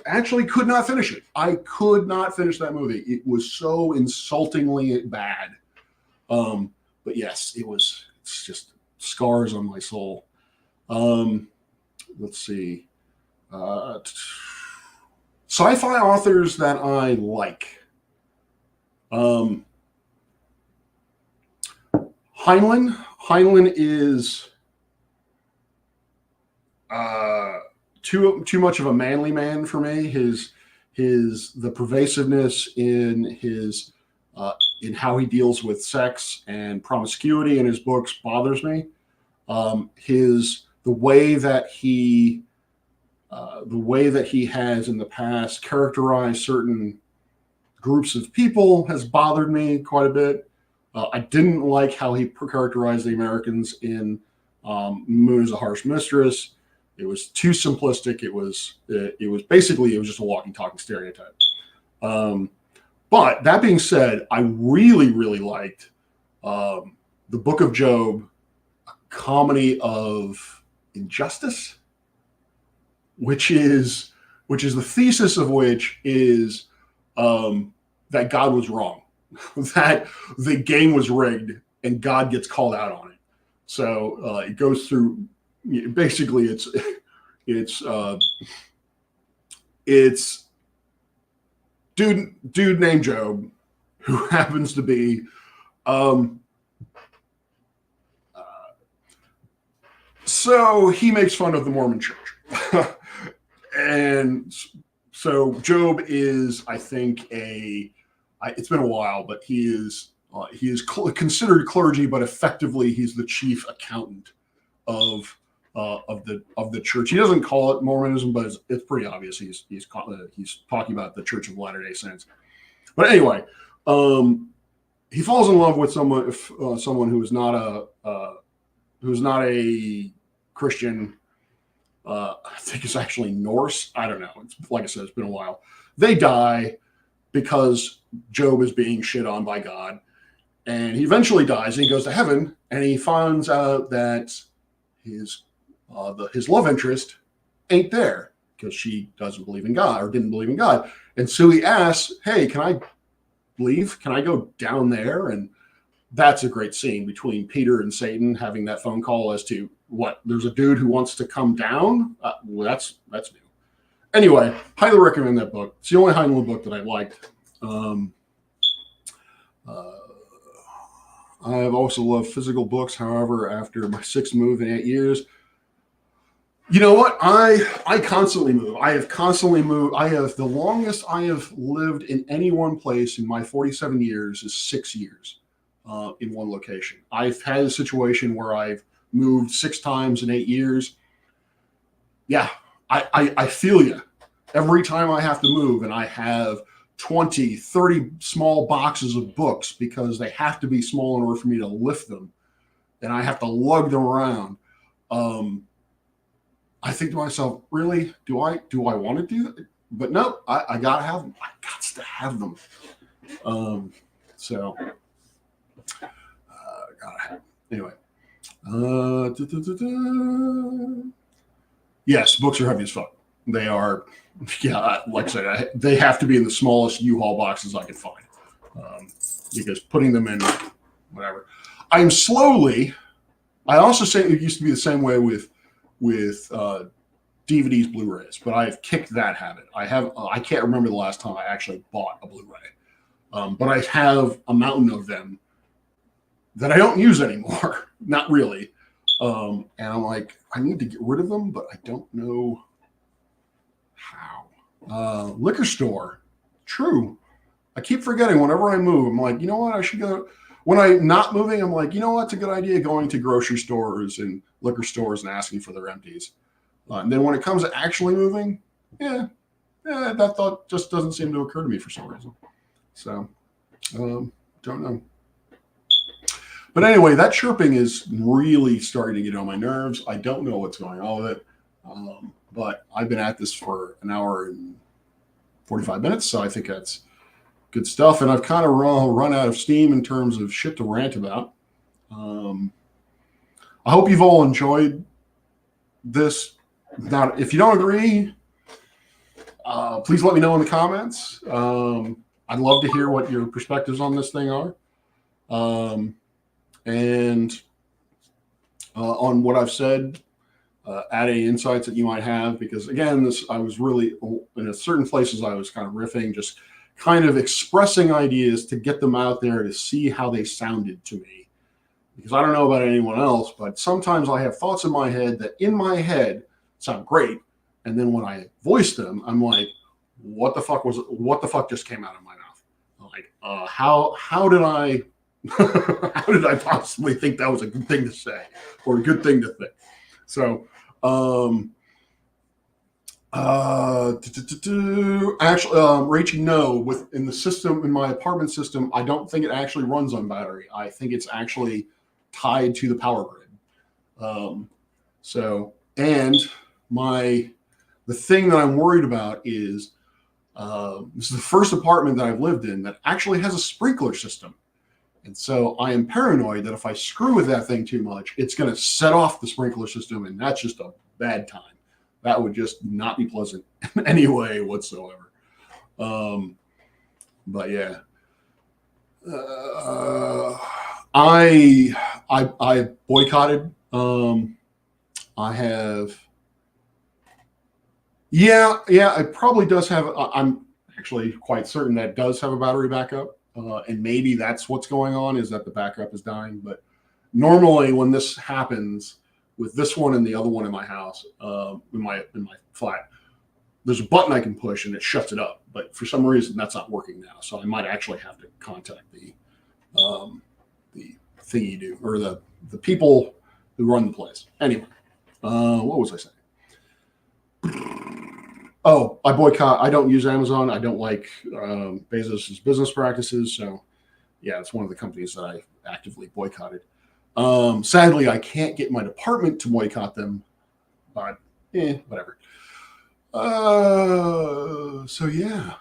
[SPEAKER 1] actually could not finish it. I could not finish that movie. It was so insultingly bad. But yes, it's just scars on my soul. Let's see. Sci-fi authors that I like. Heinlein is too much of a manly man for me. The pervasiveness in how he deals with sex and promiscuity in his books bothers me. The way that he has in the past characterized certain groups of people has bothered me quite a bit. I didn't like how he characterized the Americans in Moon is a Harsh Mistress. It was too simplistic. It was just a walking, talking stereotype. But that being said, I really, really liked the Book of Job, a comedy of injustice, which is the thesis of which is that God was wrong, that the game was rigged, and God gets called out on it. So it goes through. Basically, it's dude named Job, who happens to be so he makes fun of the Mormon Church. And so Job is, I think, it's been a while, but he is considered clergy, but effectively he's the chief accountant of the church. He doesn't call it Mormonism, but it's pretty obvious he's talking about the Church of Latter-day Saints. But anyway, he falls in love with someone who is not a Christian. I think it's actually Norse. I don't know. It's, like I said, it's been a while. They die because Job is being shit on by God, and he eventually dies. And he goes to heaven, and he finds out that his love interest ain't there because she doesn't believe in God or didn't believe in God. And so he asks, "Hey, can I leave? Can I go down there?" And that's a great scene between Peter and Satan having that phone call as to what, there's a dude who wants to come down. Well, that's new. Anyway, highly recommend that book. It's the only Heinlein book that I liked. I have also loved physical books. However, after my 6th move in 8 years, you know what? I constantly move. I have constantly moved. The longest I have lived in any one place in my 47 years is 6 years in one location. I've had a situation where I've moved 6 times in 8 years. Yeah, I feel you. Every time I have to move, and I have 20, 30 small boxes of books because they have to be small in order for me to lift them, and I have to lug them around. I think to myself, really, do I want to do that? But no, I gotta have them. I got to have them. Gotta have them. Anyway. Yes, books are heavy as fuck. They are, yeah, like I said, they have to be in the smallest U-Haul boxes I can find, because putting them in whatever. I also say it used to be the same way with with DVDs, Blu-rays, but I've kicked that habit. I can't remember the last time I actually bought a Blu-ray, but I have a mountain of them that I don't use anymore. Not really. And I'm like, I need to get rid of them, but I don't know how. Liquor store. True. I keep forgetting whenever I move. I'm like, you know what? I should go. When I'm not moving, I'm like, you know what's a good idea? Going to grocery stores and liquor stores and asking for their empties. And then when it comes to actually moving, that thought just doesn't seem to occur to me for some reason. So, don't know. But anyway, that chirping is really starting to get on my nerves. I don't know what's going on with it. But I've been at this for an hour and 45 minutes, so I think that's good stuff. And I've kind of run out of steam in terms of shit to rant about. I hope you've all enjoyed this. Now, if you don't agree, please let me know in the comments. I'd love to hear what your perspectives on this thing are. And on what I've said, add any insights that you might have, because again, I was really in certain places I was kind of riffing, just kind of expressing ideas to get them out there to see how they sounded to me. Because I don't know about anyone else, but sometimes I have thoughts in my head that in my head sound great, and then when I voice them, I'm like, what the fuck just came out of my mouth? I'm like, how did I how did I possibly think that was a good thing to say or a good thing to think? So actually, Rachel, no, in the system, in my apartment system, I don't think it actually runs on battery. I think it's actually tied to the power grid. And the thing that I'm worried about is this is the first apartment that I've lived in that actually has a sprinkler system. And so I am paranoid that if I screw with that thing too much, it's going to set off the sprinkler system, and that's just a bad time. That would just not be pleasant in any way whatsoever. But yeah, I boycotted. I have. Yeah, it probably does have. I'm actually quite certain that it does have a battery backup. And maybe that's what's going on, is that the backup is dying. But normally when this happens with this one and the other one in my house, in my flat, there's a button I can push and it shuts it up. But for some reason that's not working now. So I might actually have to contact the thingy do, or the people who run the place. Anyway, what was I saying? Oh, I boycott. I don't use Amazon. I don't like Bezos' business practices. So, yeah, it's one of the companies that I actively boycotted. Sadly, I can't get my department to boycott them, but whatever. So, yeah.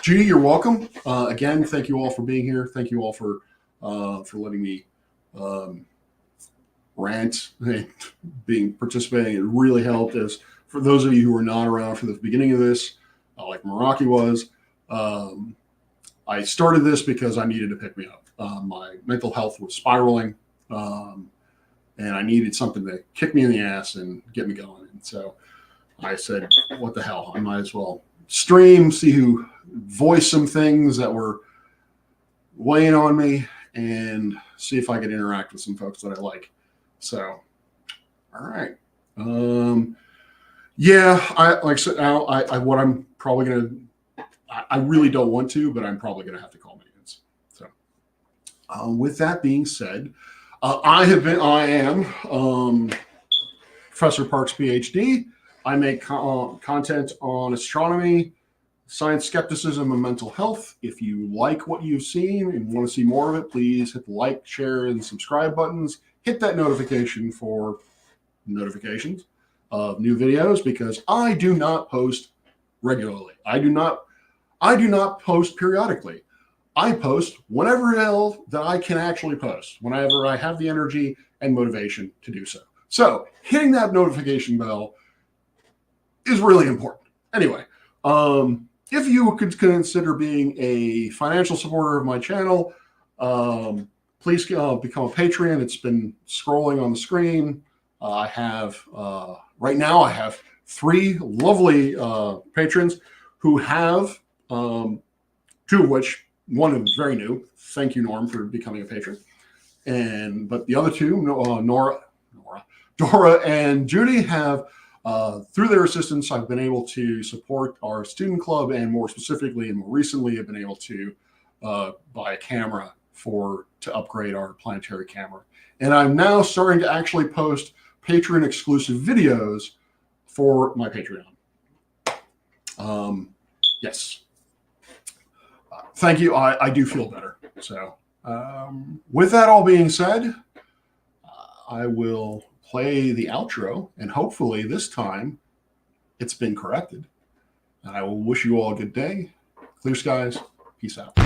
[SPEAKER 1] Judy, you're welcome. Again, thank you all for being here. Thank you all for letting me rant and participating. It really helped us. For those of you who were not around for the beginning of this, like Meraki was, I started this because I needed to pick me up. My mental health was spiraling, and I needed something to kick me in the ass and get me going. And so I said, what the hell? I might as well stream, voice some things that were weighing on me, and see if I could interact with some folks that I like. So, all right. Yeah, like I said, now what I'm probably I really don't want to, but I'm probably gonna have to call meetings. So, with that being said, I am Professor Parks, PhD. I make content on astronomy, science skepticism, and mental health. If you like what you've seen and want to see more of it, please hit the like, share, and subscribe buttons. Hit that notification for notifications of new videos, because I do not post regularly. I do not post periodically. I post whenever else that I can actually post, whenever I have the energy and motivation to do so. So hitting that notification bell is really important. Anyway, if you could consider being a financial supporter of my channel, please become a Patreon. It's been scrolling on the screen. I have right now. I have 3 lovely patrons who have 2 of which, one is very new. Thank you, Norm, for becoming a patron. But the other 2, Dora and Judy, have through their assistance, I've been able to support our student club, and more specifically and more recently, I've been able to buy a camera to upgrade our planetary camera. And I'm now starting to actually post patron exclusive videos for my Patreon. Yes. Thank you. I do feel better. So with that all being said, I will play the outro, and hopefully this time it's been corrected. And I will wish you all a good day. Clear skies. Peace out.